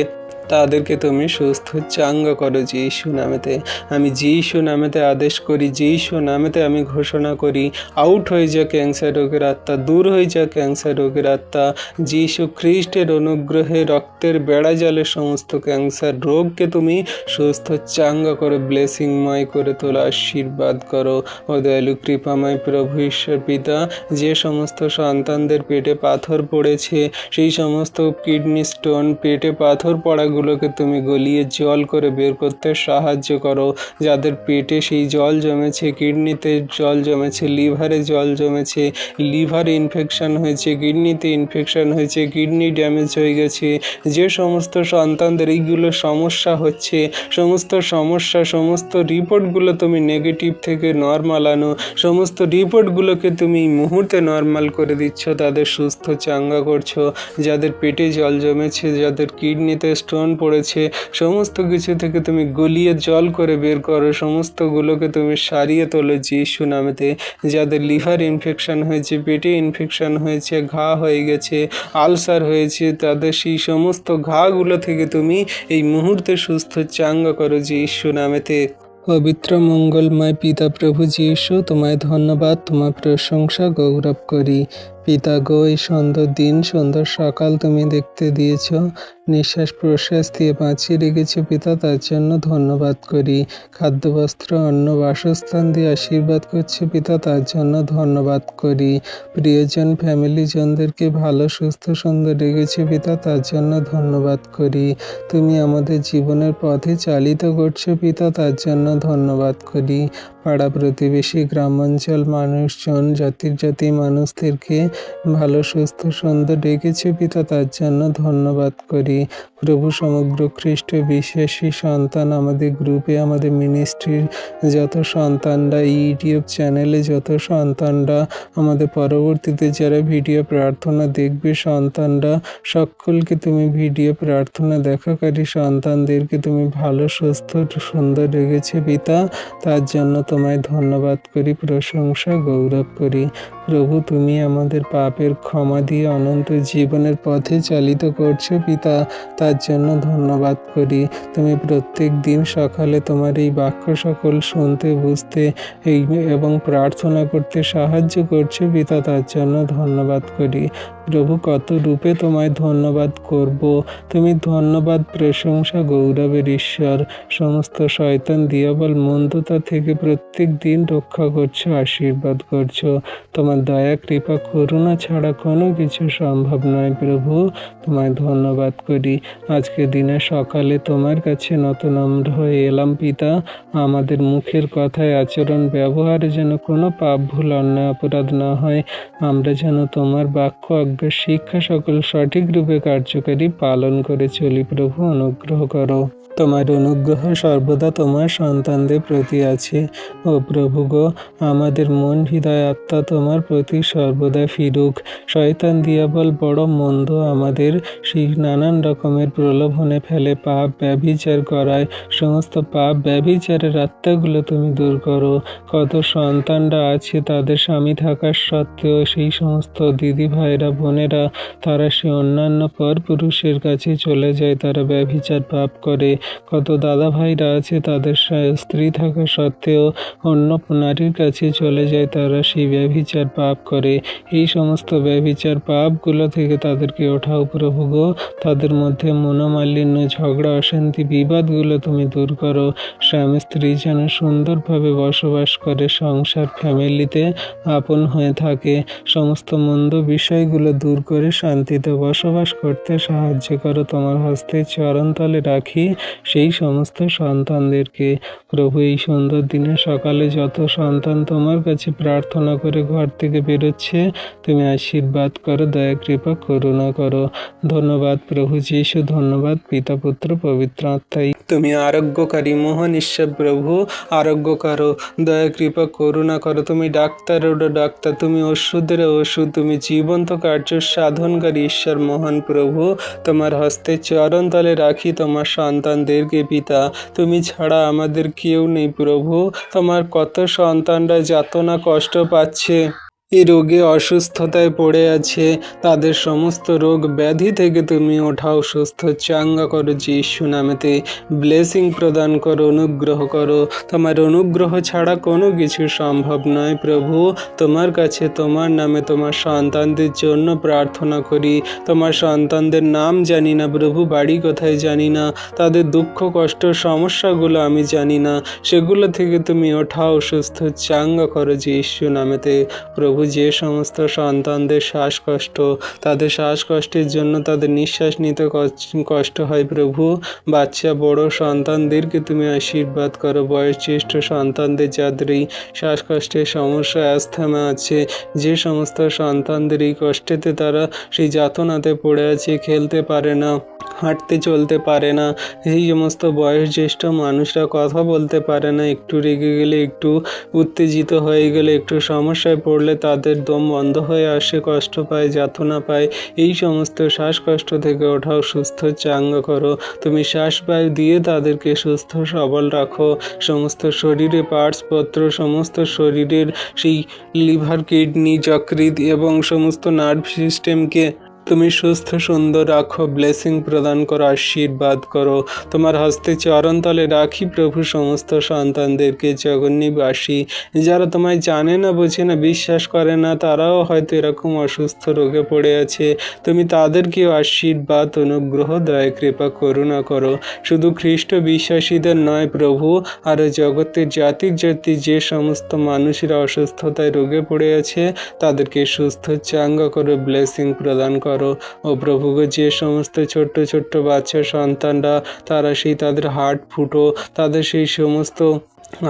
তাদেরকে তুমি সুস্থ চাঙ্গ করো যিশু নামেতে। আমি যিশু নামেতে আদেশ করি, যিশু নামেতে আমি ঘোষণা করি, আউট হয়ে যা ক্যান্সার রোগের আত্মা, দূর হয়ে যা ক্যান্সার রোগের আত্মা। যিশু খ্রিস্টের অনুগ্রহে রক্তের বেড়া জলে সমস্ত ক্যান্সার রোগকে তুমি সুস্থ চাঙ্গ করে ব্লেসিংময় করে তোলা, আশীর্বাদ করো। ও দয়ালু কৃপাময় প্রভু ঈশ্বর পিতা, যে সমস্ত সন্তানদের পেটে পাথর পড়েছে, সেই সমস্ত কিডনি স্টোন, পেটে পাথর পড়াগুলোকে তুমি গলিয়ে জল করে বের করতে সাহায্য করো। যাদের পেটে সেই জল জমেছে, কিডনিতে জল জমেছে, লিভারে জল জমেছে, লিভার ইনফেকশন হয়েছে, কিডনিতে ইনফেকশন হয়েছে, কিডনি ড্যামেজ হয়ে গেছে, যে সমস্ত সন্তানদের এইগুলো সমস্যা হচ্ছে, সমস্ত সমস্যা, সমস্ত রিপোর্টগুলো তুমি নেগেটিভ থেকে নর্মাল আনো, সমস্ত রিপোর্টগুলোকে তুমি এই মুহূর্তে নর্মাল করে দিচ্ছ, তাদের সুস্থ চাঙ্গা করছো। যাদের পেটে জল জমেছে, যাদের কিডনিতে স্টোন পড়েছে, সমস্ত কিছু থেকে তুমি গলিয়ে জল করে বের করো, সমস্তগুলোকে তুমি সারিয়ে তোলো যিশু নামেতে। যাদের লিভার ইনফেকশন হয়েছে, পেটে ইনফেকশন হয়েছে, ঘা হয়ে গেছে, আলসার হয়েছে, তাদের সেই সমস্ত ঘাগুলো থেকে তুমি এই মুহূর্তে সুস্থ চাঙ্গা করো যিশু নামেতে। পবিত্র মঙ্গলময় পিতা প্রভু যিশু, তোমায় ধন্যবাদ, তোমার প্রশংসা গৌরব করি। পিতা গো, এই সুন্দর দিন, সুন্দর সকাল তুমি দেখতে দিয়েছ, নিঃশ্বাস প্রশ্বাস দিয়ে বাঁচিয়ে রেখেছ পিতা, তার জন্য ধন্যবাদ করি। খাদ্য বস্ত্র অন্ন বাসস্থান দিয়ে আশীর্বাদ করছে পিতা, তার জন্য ধন্যবাদ করি। প্রিয়জন ফ্যামিলিজনদেরকে ভালো সুস্থ সুন্দর রেখেছে পিতা, তার জন্য ধন্যবাদ করি। তুমি আমাদের জীবনের পথে চালিত করছো পিতা, তার জন্য ধন্যবাদ করি। পাড়া প্রতিবেশী, গ্রামাঞ্চল মানুষজন, জাতির জাতি মানুষদেরকে ভালো সুস্থ সুন্দর রেখেছে পিতা, তার জন্য ধন্যবাদ করি। প্রভু, সমগ্র খ্রিস্ট বিশ্বাসী সন্তান আমাদের গ্রুপে, আমাদের মিনিস্ট্রির যত সন্তানরা, ইউটিউব চ্যানেলে যত সন্তানরা, আমাদের পরবর্তীতে যারা ভিডিও প্রার্থনা দেখবে সন্তানরা, সকলকে তুমি ভিডিও প্রার্থনা দেখাকারী সন্তানদেরকে তুমি ভালো সুস্থ সুন্দর রেখেছে পিতা, তার জন্য তোমায় ধন্যবাদ করি, প্রশংসা গৌরব করি। প্রভু, তুমি আমাদের পাপের ক্ষমা দিয়ে অনন্ত জীবনের পথে চালিত করছো পিতা, তার জন্য ধন্যবাদ করি। তুমি প্রত্যেক দিন সকালে তোমার এই বাক্য সকল শুনতে, বুঝতে এবং প্রার্থনা করতে সাহায্য করছো পিতা, তার জন্য ধন্যবাদ করি। প্রভু, কত রূপে তোমায় ধন্যবাদ করব। তুমি ধন্যবাদ, প্রশংসা, গৌরবের ঈশ্বর। সমস্ত শয়তান দিয়াবল মন্দতা থেকে প্রত্যেক দিন রক্ষা করছো, আশীর্বাদ করছো। তোমার দয়া, কৃপা, করুণা ছাড়া কোনো কিছু সম্ভব নয় প্রভু, তোমায় ধন্যবাদ করি। আজকে দিনে সকালে তোমার কাছে নম্র হয়ে এলাম পিতা, আমাদের মুখের কথায়, আচরণ, ব্যবহারে যেন কোনো পাপ, ভুল, অন্যায়, অপরাধ না হয়। আমরা যেন তোমার বাক্য, আজ্ঞা, শিক্ষা সকল সঠিক রূপে কার্যকারী পালন করে চলি প্রভু, অনুগ্রহ করো। তোমার অনুগ্রহ সর্বদা তোমার সন্তানদের প্রতি আছে। ও প্রভু গো, আমাদের মন, হৃদয়, আত্মা তোমার প্রতি সর্বদা ফিরুক। শয়তান দিয়াবল বড় মন্দ, আমাদের সেই নানান রকমের প্রলোভনে ফেলে, পাপ ব্যভিচার করায়। সমস্ত পাপ ব্যভিচারের আত্মাগুলো তুমি দূর করো। কত সন্তানরা আছে, তাদের স্বামী থাকার সত্ত্বেও সেই সমস্ত দিদি ভাইরা, বোনেরা, তারা সে অন্যান্য পর পুরুষের কাছে চলে যায়, তারা ব্যভিচার পাপ করে। কত দাদা ভাইরা আছে, তাদের স্ত্রী থাকা সত্ত্বেও অন্য নারীর কাছে চলে যায়, তারা সেই ব্যভিচার পাপ করে। এই সমস্ত ব্যভিচার পাপগুলো থেকে তাদেরকে ওঠাও প্রভু গো। তাদের মধ্যে মনোমালিন্য, ঝগড়া, অশান্তি, বিবাদগুলো তুমি দূর করো। স্বামী স্ত্রী যেন সুন্দরভাবে বসবাস করে, সংসার ফ্যামিলিতে আপন হয়ে থাকে। সমস্ত মন্দ বিষয়গুলো কষ্টগুলো দূর করে শান্তিতে বসবাস করতে সাহায্য করো। তোমার হস্তে চরণতলে রাখি সেই সমস্ত সন্তানদেরকে। প্রভু, এই সুন্দর দিনে সকালে যত সন্তান তোমার কাছে প্রার্থনা করে ঘর থেকে বেরোচ্ছে, তুমি আশীর্বাদ করো, দয়া কৃপা করুণা করো। ধন্যবাদ প্রভু যীশু, ধন্যবাদ পিতা পুত্র পবিত্র আত্মাই। তুমি আরোগ্যকারী মহান ঈশ্বর প্রভু, আরোগ্য করো, দয়া কৃপা করুণা করো। তুমি ডাক্তারেরও ডাক্তার, তুমি ওষুধের ওষুধ, তুমি জীবন্ত কার্য সাধনকারী ঈশ্বর মহান প্রভু। তোমার হস্তে চরণ তলে রাখি তোমার সন্তানদেরকে পিতা। তুমি ছাড়া আমাদের কেউ নেই প্রভু। তোমার কত সন্তানরা যাতনা কষ্ট পাচ্ছে, এই রোগে অসুস্থতায় পড়ে আছে, তাদের সমস্ত রোগ ব্যাধি থেকে তুমি ওঠাও, সুস্থ চাঙ্গা করো যীশু নামেতে। ব্লেসিং প্রদান করো, অনুগ্রহ করো। তোমার অনুগ্রহ ছাড়া কোনো কিছু সম্ভব নয় প্রভু। তোমার কাছে তোমার নামে তোমার সন্তানদের জন্য প্রার্থনা করি। তোমার সন্তানদের নাম জানি না প্রভু, বাড়ি কোথায় জানি না, তাদের দুঃখ কষ্ট সমস্যাগুলো আমি জানি না, সেগুলো থেকে তুমি ওঠাও, সুস্থ চাঙ্গা করো যীশু নামেতে। প্রভু, যে সমস্ত সন্তানদের শ্বাসকষ্ট, তাদের শ্বাসকষ্টের জন্য তাদের নিঃশ্বাস নিতে কষ্ট হয় প্রভু, বাচ্চা বড় সন্তানদেরকে তুমি আশীর্বাদ করো। বয়োজ্যেষ্ঠ সন্তানদের যাদের এই শ্বাসকষ্টের সমস্যা, অ্যাস্থমা আছে, যে সমস্ত সন্তানদের এই কষ্টেতে তারা সেই যাতনাতে পড়ে আছে, খেলতে পারে না, হাঁটতে চলতে পারে না, এই সমস্ত বয়োজ্যেষ্ঠ মানুষরা কথা বলতে পারে না, একটু রেগে গেলে, একটু উত্তেজিত হয়ে গেলে, একটু সমস্যায় পড়লে তাদের দম বন্ধ হয়ে আসে, কষ্ট পায়, যাতনা পায়, এই সমস্ত শ্বাসকষ্ট থেকে ওঠাও, সুস্থ চাঙ্গা করো। তুমি শ্বাসবায়ু দিয়ে তাদেরকে সুস্থ সবল রাখো। সমস্ত শরীরে পার্টসপত্র, সমস্ত শরীরের সেই লিভার, কিডনি, যকৃৎ এবং সমস্ত নার্ভ সিস্টেমকে তুমি সুস্থ সুন্দর রাখো, ব্লেসিং প্রদান করো, আশীর্বাদ করো। তোমার হস্তে চরণতলে রাখি প্রভু সমস্ত সন্তানদেরকে। জগন্নিবাসী যারা তোমায় জানে না, বোঝে না, বিশ্বাস করে না, তারাও হয়তো এরকম অসুস্থ রোগে পড়ে আছে, তুমি তাদেরকেও আশীর্বাদ, অনুগ্রহ, দয়া কৃপা করুণা করো। শুধু খ্রিস্ট বিশ্বাসীদের নয় প্রভু, আরও জগতের জাতির জাতি যে সমস্ত মানুষেরা অসুস্থতায় রোগে পড়ে আছে, তাদেরকে সুস্থ চাঙ্গা করে ব্লেসিং প্রদান করো। ও প্রভু গো, যে সমস্ত ছোট্ট ছোট্ট বাচ্চা সন্তানরা, তারা সেই তাদের হার্ট ফুটো, তাদের সেই সমস্ত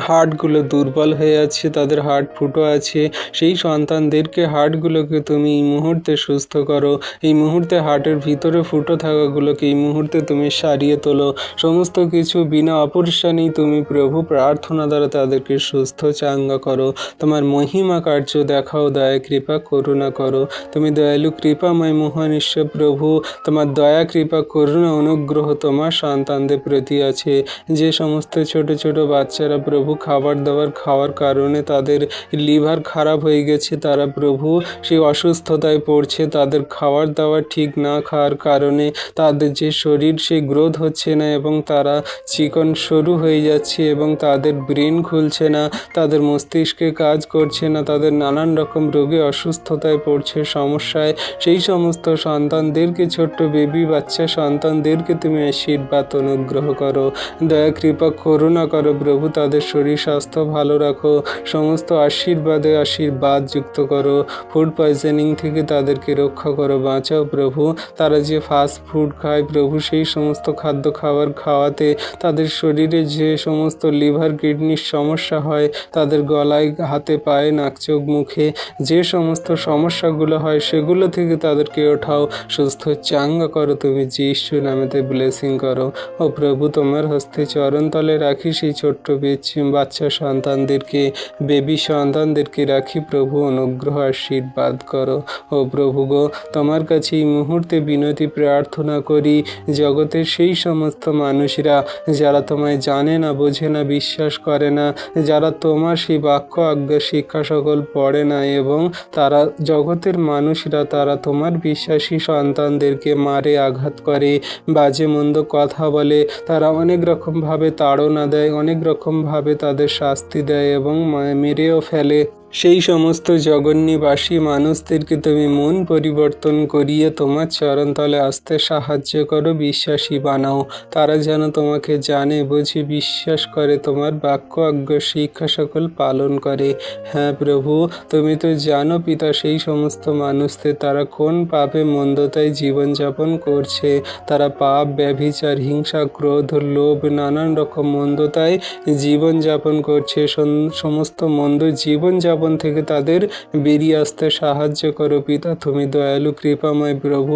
হার্টগুলো দুর্বল হয়ে আছে, তাদের হার্ট ফুটো আছে, সেই সন্তানদেরকে, হার্টগুলোকে তুমি এই মুহূর্তে সুস্থ করো। এই মুহূর্তে হার্টের ভিতরে ফুটো থাকাগুলোকে এই মুহূর্তে তুমি সারিয়ে তোলো। সমস্ত কিছু বিনা অপারেশনেই তুমি প্রভু প্রার্থনা দ্বারা তাদেরকে সুস্থ চাঙ্গা করো। তোমার মহিমা কার্য দেখাও, দয়া কৃপা করুণা করো। তুমি দয়ালু কৃপাময় মহান ঈশ্বর প্রভু, তোমার দয়া কৃপা করুণা অনুগ্রহ তোমার সন্তানদের প্রতি আছে। যে সমস্ত ছোট ছোট বাচ্চারা প্রভু খাবার দাবার খাওয়ার কারণে তাদের লিভার খারাপ হয়ে গেছে, তারা প্রভু সেই অসুস্থতায় পড়ছে, তাদের খাবার দাবার ঠিক না খাওয়ার কারণে তাদের যে শরীর, সেই গ্রোথ হচ্ছে না এবং তারা চিকন সরু হয়ে যাচ্ছে এবং তাদের ব্রেন খুলছে না, তাদের মস্তিষ্কে কাজ করছে না, তাদের নানান রকম রোগে অসুস্থতায় পড়ছে, সমস্যায়, সেই সমস্ত সন্তানদেরকে, ছোট্ট বেবি বাচ্চা সন্তানদেরকে তুমি আশীর্বাদ, অনুগ্রহ করো, দয়া কৃপা করুণা করো প্রভু। তাদের শরীর স্বাস্থ্য ভালো রাখো, সমস্ত আশীর্বাদে আশীর্বাদ যুক্ত করো। ফুড পয়জনিং থেকে তাদেরকে রক্ষা করো, বাঁচাও প্রভু। তারা যে ফাস্ট ফুড খায় প্রভু, সেই সমস্ত খাদ্য খাওয়াতে তাদের শরীরে যে সমস্ত লিভার কিডনির সমস্যা হয়, তাদের গলায়, হাতে, পায়ে, নাক, চোখ, মুখে যে সমস্ত সমস্যাগুলো হয়, সেগুলো থেকে তাদেরকে ওঠাও, সুস্থ চাঙ্গা করো তুমি যীশু নামেতে। ব্লেসিং করো ও প্রভু। তোমার হস্তে চরণতলে রাখি সেই ছোট্ট বাচ্চা সন্তানদেরকে, বেবি সন্তানদেরকে রাখি প্রভু, অনুগ্রহ আশীর্বাদ করো ও প্রভু গো। তোমার কাছে এই মুহূর্তে বিনতি প্রার্থনা করি, জগতের সেই সমস্ত মানুষরা যারা তোমায় জানে না, বোঝে না, বিশ্বাস করে না, যারা তোমার সেই বাক্য আজ্ঞা শিক্ষা সকল পড়ে না, এবং তারা জগতের মানুষরা, তারা তোমার বিশ্বাসী সন্তানদেরকে মারে, আঘাত করে, বাজে মন্দ কথা বলে, তারা অনেক রকমভাবে তাড়না দেয়, অনেক রকমভাবে তাদের শাস্তি দেয় এবং মেরেও ফেলে। সেই সমস্ত জগন্নিবাসী মানুষদেরকে তুমি মন পরিবর্তন করিয়ে তোমার চরণতলে আসতে সাহায্য করো, বিশ্বাসী বানাও। তারা যেন তোমাকে জানে, বোঝে, বিশ্বাস করে, তোমার বাক্য আজ্ঞা শিক্ষা সকল পালন করে। হ্যাঁ প্রভু, তুমি তো জানো পিতা সেই সমস্ত মানুষদের তারা কোন পাপে মন্দতায় জীবনযাপন করছে। তারা পাপ, ব্যভিচার, হিংসা, ক্রোধ, লোভ, নানান রকম মন্দতায় জীবনযাপন করছে। সমস্ত মন্দ জীবনযাপন থেকে তাদের বেরিয়ে আসতে সাহায্য করো পিতা। তুমি দয়ালু কৃপাময় প্রভু,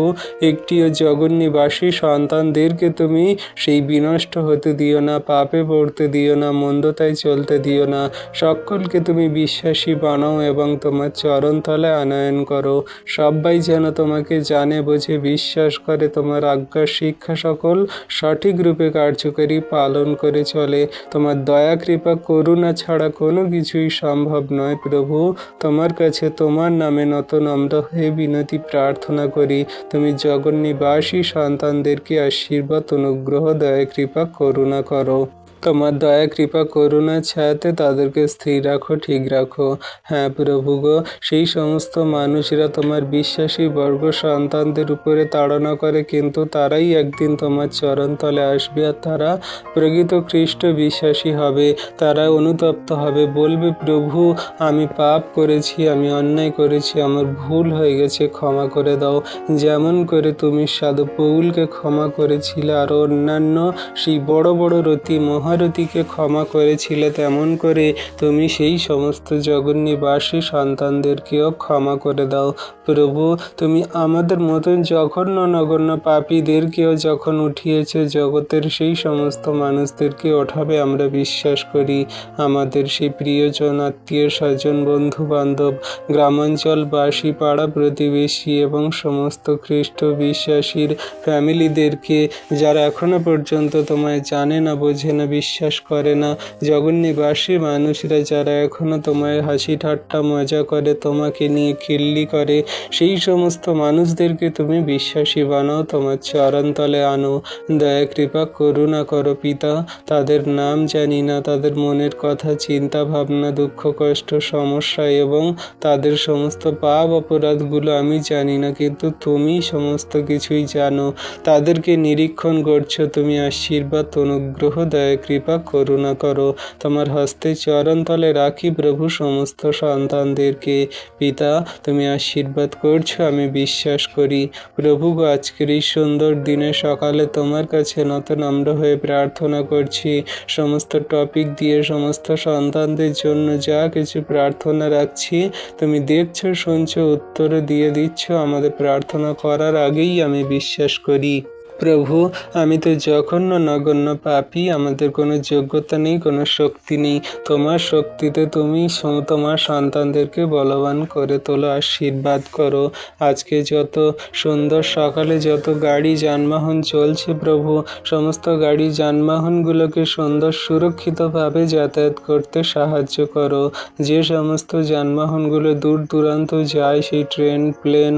একটিও জগন্নিবাসী সন্তানদেরকে তুমি সেই বিনষ্ট হতে দিও না, পাপে পড়তে দিও না, মন্দতায় চলতে দিও না। সকলকে তুমি বিশ্বাসী বানাও এবং তোমার চরণতলে আনয়ন করো। সবাই যেন তোমাকে জানে, বোঝে, বিশ্বাস করে, তোমার আজ্ঞা শিক্ষা সকল সঠিক রূপে কার্যকরী পালন করে চলে। তোমার দয়া কৃপা করুণা ছাড়া কোনো কিছুই সম্ভব নয় প্রভু। তোমার কাছে তোমার নামে নত নম্র হয়ে বিনতি প্রার্থনা করি। তুমি জগন্নিবাসী সন্তানদেরকে আশীর্বাদ, অনুগ্রহ, দয়া কৃপা করুণা করো। তোমার দয়া কৃপা করুণা ছায়াতে তাদেরকে স্থির রাখো, ঠিক রাখো। হ্যাঁ প্রভু গো, সেই সমস্ত মানুষেরা তোমার বিশ্বাসী বর্গ সন্তানদের উপরে তাড়না করে, কিন্তু তারাই একদিন তোমার চরণতলে আসবে আর তারা প্রকৃত খ্রিস্ট বিশ্বাসী হবে। তারা অনুতপ্ত হবে, বলবে প্রভু আমি পাপ করেছি, আমি অন্যায় করেছি, আমার ভুল হয়ে গেছে, ক্ষমা করে দাও। যেমন করে তুমি সাধু পৌলকে ক্ষমা করেছিলে আর অন্যান্য সেই বড় বড় রতি মহারথীকে ক্ষমা করেছিলে, তেমন করে তুমি সেই সমস্ত জগন্নিবাসী সন্তানদেরকেও ক্ষমা করে দাও প্রভু। তুমি আমাদের মতন জঘন্য নগণ্য পাপীদেরকেও যখন উঠিয়েছে, জগতের সেই সমস্ত মানুষদেরকে ওঠাবে আমরা বিশ্বাস করি। আমাদের সেই প্রিয়জন, আত্মীয় স্বজন, বন্ধু বান্ধব, গ্রামাঞ্চলবাসী, পাড়া প্রতিবেশী এবং সমস্ত খ্রিস্ট বিশ্বাসীর ফ্যামিলিদেরকে, যারা এখনো পর্যন্ত তোমায় জানে না, বোঝে না, বিশ্বাস করে না, জগন্নিবাসী মানুষরা যারা এখনো তোমায় হাসি ঠাট্টা মজা করে, তোমাকে নিয়ে খিল্লি করে, সেই সমস্ত মানুষদেরকে তুমি বিশ্বাসী বানাও, তোমার চরণতলে আনো। দয়া কৃপা করুণা করো পিতা। তাদের নাম জানি না, তাদের মনের কথা, চিন্তা ভাবনা, দুঃখ কষ্ট, সমস্যা এবং তাদের সমস্ত পাপ অপরাধগুলো আমি জানি না, কিন্তু তুমি সমস্ত কিছুই জানো। তাদেরকে নিরীক্ষণ করছো, তুমি আশীর্বাদ, অনুগ্রহ, দয়া কৃপা করুণা করো। তোমার হস্তে চরণতলে রাখি প্রভু সমস্ত সন্তানদেরকে। পিতা তুমি আশীর্বাদ করছো, আমি বিশ্বাস করি প্রভু গো। আজকের এই সুন্দর দিনে সকালে তোমার কাছে নত নম্র হয়ে প্রার্থনা করছি। সমস্ত টপিক দিয়ে সমস্ত সন্তানদের জন্য যা কিছু প্রার্থনা রাখছি, তুমি দেখছো, শুনছো, উত্তর দিয়ে দিচ্ছ আমাদের প্রার্থনা করার আগেই, আমি বিশ্বাস করি প্রভু। আমি তো জঘন্য নগণ্য পাপী, আমাদের কোনো যোগ্যতা নেই, কোনো শক্তি নেই। তোমার শক্তিতে তুমি তোমার সন্তানদেরকে বলবান করে তোলো, আশীর্বাদ করো। আজকে যত সুন্দর সকালে যত গাড়ি যানবাহন চলছে প্রভু, সমস্ত গাড়ি যানবাহনগুলোকে সুন্দর সুরক্ষিতভাবে যাতায়াত করতে সাহায্য করো। যে সমস্ত যানবাহনগুলো দূর দূরান্ত যায়, সেই ট্রেন, প্লেন,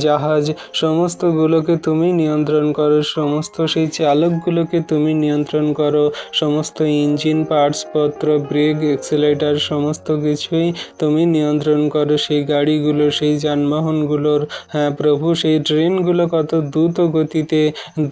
জাহাজ, সমস্তগুলোকে তুমি নিয়ন্ত্রণ করো। সমস্ত সেই চালকগুলোকে তুমি নিয়ন্ত্রণ করো। সমস্ত ইঞ্জিন পার্টসপত্র, ব্রেক, এক্সেলেটার, সমস্ত কিছুই তুমি নিয়ন্ত্রণ করো সেই গাড়িগুলো, সেই যানবাহনগুলোর। হ্যাঁ প্রভু, সেই ট্রেনগুলো কত দ্রুত গতিতে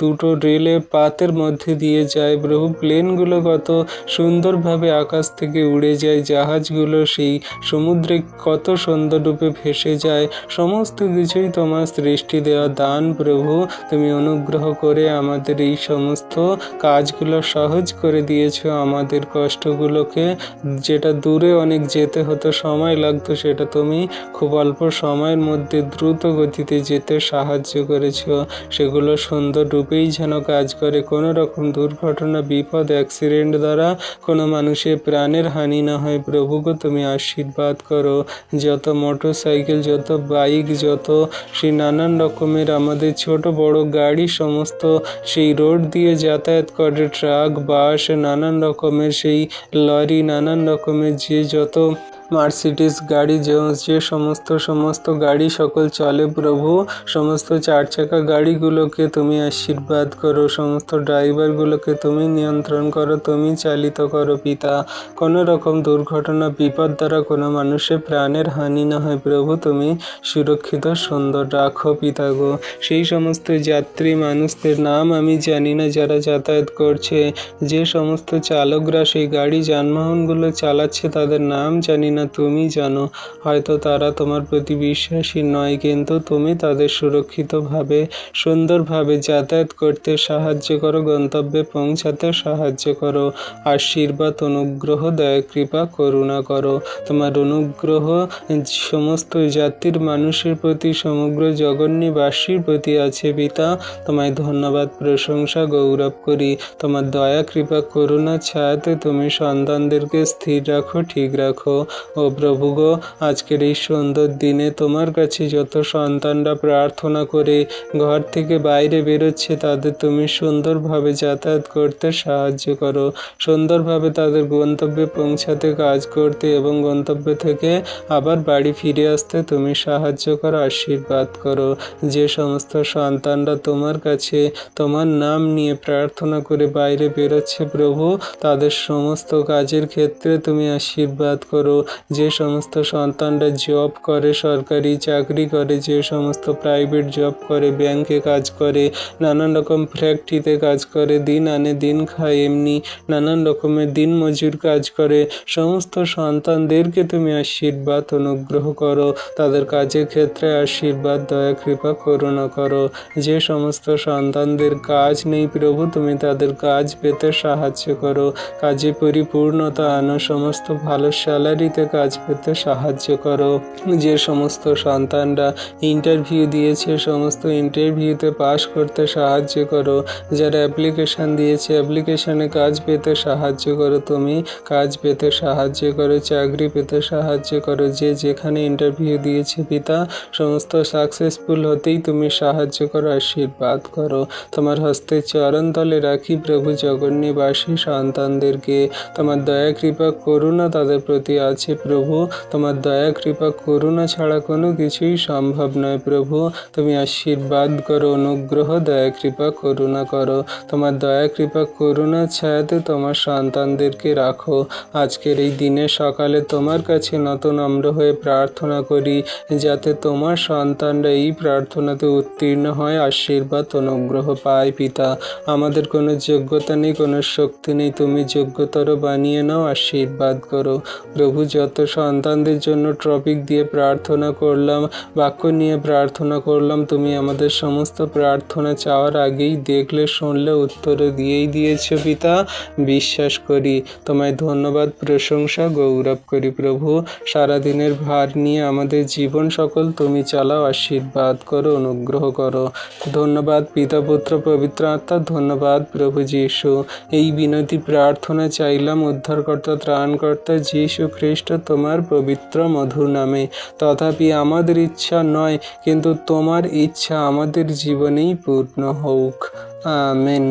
দুটো রেলে পাতের মধ্যে দিয়ে যায় প্রভু। প্লেনগুলো কত সুন্দরভাবে আকাশ থেকে উড়ে যায়। জাহাজগুলো সেই সমুদ্রে কত সুন্দর রূপে ভেসে যায়। সমস্ত কিছুই তোমার সৃষ্টি দেওয়া দান প্রভু। তুমি অনুগ্রহ করে আমাদের এই সমস্ত কাজগুলো সহজ করে দিয়েছো। আমাদের কষ্টগুলোকে, যেটা দূরে অনেক যেতে হতো, সময় লাগতো, সেটা তুমি খুব অল্প সময়ের মধ্যে দ্রুত গতিতে যেতে সাহায্য করেছো। সেগুলো সুন্দর রূপেই যেন কাজ করে। কোনো রকম দুর্ঘটনা, বিপদ, অ্যাক্সিডেন্ট দ্বারা কোনো মানুষের প্রাণের হানি না হয় প্রভু গো, তুমি আশীর্বাদ করো। যত মোটর সাইকেল, যত বাইক, যত সেই নানান রকমের আমাদের ছোট বড় গাড়ি সমস্ত সেই রোড দিয়ে যাতায়াত করে, ট্রাক, বাস, নানান রকমের সেই লরি, নানান রকমের যে যত মার্সিডিজ গাড়ি যে সমস্ত গাড়ি সকল চলে প্রভু, সমস্ত চার চাকা গাড়িগুলোকে তুমি আশীর্বাদ করো, সমস্ত ড্রাইভারগুলোকে তুমি নিয়ন্ত্রণ করো, তুমি চালিত করো পিতা। কোনো রকম দুর্ঘটনা বিপদ দ্বারা কোনো মানুষের প্রাণের হানি না হয় প্রভু, তুমি সুরক্ষিত সুন্দর রাখো পিতা গো। সেই সমস্ত যাত্রী মানুষদের নাম আমি জানি না যারা যাতায়াত করছে, যে সমস্ত চালকরা সেই গাড়ি যানবাহনগুলো চালাচ্ছে তাদের নাম জানি না, তুমি জানো। হয়তো তারা তোমার প্রতি বিশ্বাসী নয়, কিন্তু তুমি তাদের সুরক্ষিতভাবে সুন্দরভাবে যাতায়াত করতে সাহায্য করো, গন্তব্যে পৌঁছাতে সাহায্য করো। আশীর্বাদ, অনুগ্রহ, দয়া, কৃপা, করুণা করো। তোমার অনুগ্রহ সমস্ত জাতির মানুষের প্রতি, সমগ্র জগন্নিবাসীর প্রতি আছে পিতা। তোমায় ধন্যবাদ, প্রশংসা, গৌরব করি। তোমার দয়া, কৃপা, করুণা ছায়াতে তুমি সন্তানদেরকে স্থির রাখো, ঠিক রাখো। ও প্রভু গো, আজকের এই সুন্দর দিনে তোমার কাছে যত সন্তানরা প্রার্থনা করে ঘর থেকে বাইরে বেরোচ্ছে, তাদের তুমি সুন্দরভাবে যাতায়াত করতে সাহায্য করো, সুন্দরভাবে তাদের গন্তব্যে পৌঁছাতে, কাজ করতে এবং গন্তব্য থেকে আবার বাড়ি ফিরে আসতে তুমি সাহায্য করো, আশীর্বাদ করো। যে সমস্ত সন্তানরা তোমার কাছে তোমার নাম নিয়ে প্রার্থনা করে বাইরে বেরোচ্ছে প্রভু, তাদের সমস্ত কাজের ক্ষেত্রে তুমি আশীর্বাদ করো। যে সমস্ত সন্তানরা জব করে, সরকারি চাকরি করে, যে সমস্ত প্রাইভেট জব করে, ব্যাংকে কাজ করে, নানান রকম ফ্যাক্টরিতে কাজ করে, দিন আনে দিন খায়, এমনি নানান রকমের দিন মজুর কাজ করে, সমস্ত সন্তানদেরকে তুমি আশীর্বাদ, অনুগ্রহ করো। তাদের কাজের ক্ষেত্রে আশীর্বাদ, দয়া, কৃপা, করুণা করো। যে সমস্ত সন্তানদের কাজ নেই প্রভু, তুমি তাদের কাজ পেতে সাহায্য করো, কাজে পরিপূর্ণতা আনো, সমস্ত ভালো স্যালারিতে কাজ পেতে সাহায্য করো। যে সমস্ত সন্তানরা ইন্টারভিউ দিয়েছে, সমস্ত ইন্টারভিউতে পাশ করতে সাহায্য করো। যারা অ্যাপ্লিকেশান দিয়েছে, অ্যাপ্লিকেশানে কাজ পেতে সাহায্য করো, তুমি কাজ পেতে সাহায্য করো, চাকরি পেতে সাহায্য করো। যে যেখানে ইন্টারভিউ দিয়েছে পিতা, সমস্ত সাকসেসফুল হতেই তুমি সাহায্য করো, আশীর্বাদ করো। তোমার হস্তে চরণ তলে রাখি প্রভু জগন্নিবাসী সন্তানদেরকে। তোমার দয়া, কৃপা, করুণা তাদের প্রতি আছে প্রভু। তোমার দয়া, কৃপা, করুণা ছাড়া কোনো কিছুই সম্ভব নয় প্রভু। তুমি আশীর্বাদ করো, অনুগ্রহ, দয়া, কৃপা, করুণা করো। তোমার দয়া, কৃপা, করুণা ছায়াতে তোমার সন্তানদেরকে রাখো। আজকের এই দিনে সকালে তোমার কাছে নত নম্র হয়ে প্রার্থনা করি, যাতে তোমার সন্তানরা এই প্রার্থনাতে উত্তীর্ণ হয়, আশীর্বাদ, অনুগ্রহ পায় পিতা। আমাদের কোনো যোগ্যতা নেই, কোনো শক্তি নেই, তুমি যোগ্যতর বানিয়ে নাও, আশীর্বাদ করো প্রভু। যত সন্তানদের জন্য টপিক দিয়ে প্রার্থনা করলাম, বাক্য নিয়ে প্রার্থনা করলাম, তুমি আমাদের সমস্ত প্রার্থনা চাওয়ার আগেই দেখলে, শুনলে, উত্তরে দিয়েই দিয়েছো পিতা। বিশ্বাস করি, তোমায় ধন্যবাদ, প্রশংসা, গৌরব করি প্রভু। সারাদিনের ভার নিয়ে আমাদের জীবন সকল তুমি চালাও, আশীর্বাদ করো, অনুগ্রহ করো। ধন্যবাদ পিতা, পুত্র, পবিত্র আত্মা, ধন্যবাদ প্রভু যীশু। এই বিনতি প্রার্থনা চাইলাম উদ্ধারকর্তা, ত্রাণকর্তা যীশু খ্রিস্ট তোমার পবিত্র মধুর নামে। তথাপি আমাদের ইচ্ছা নয়, কিন্তু তোমার ইচ্ছা আমাদের জীবনেই পূর্ণ হোক। আমেন।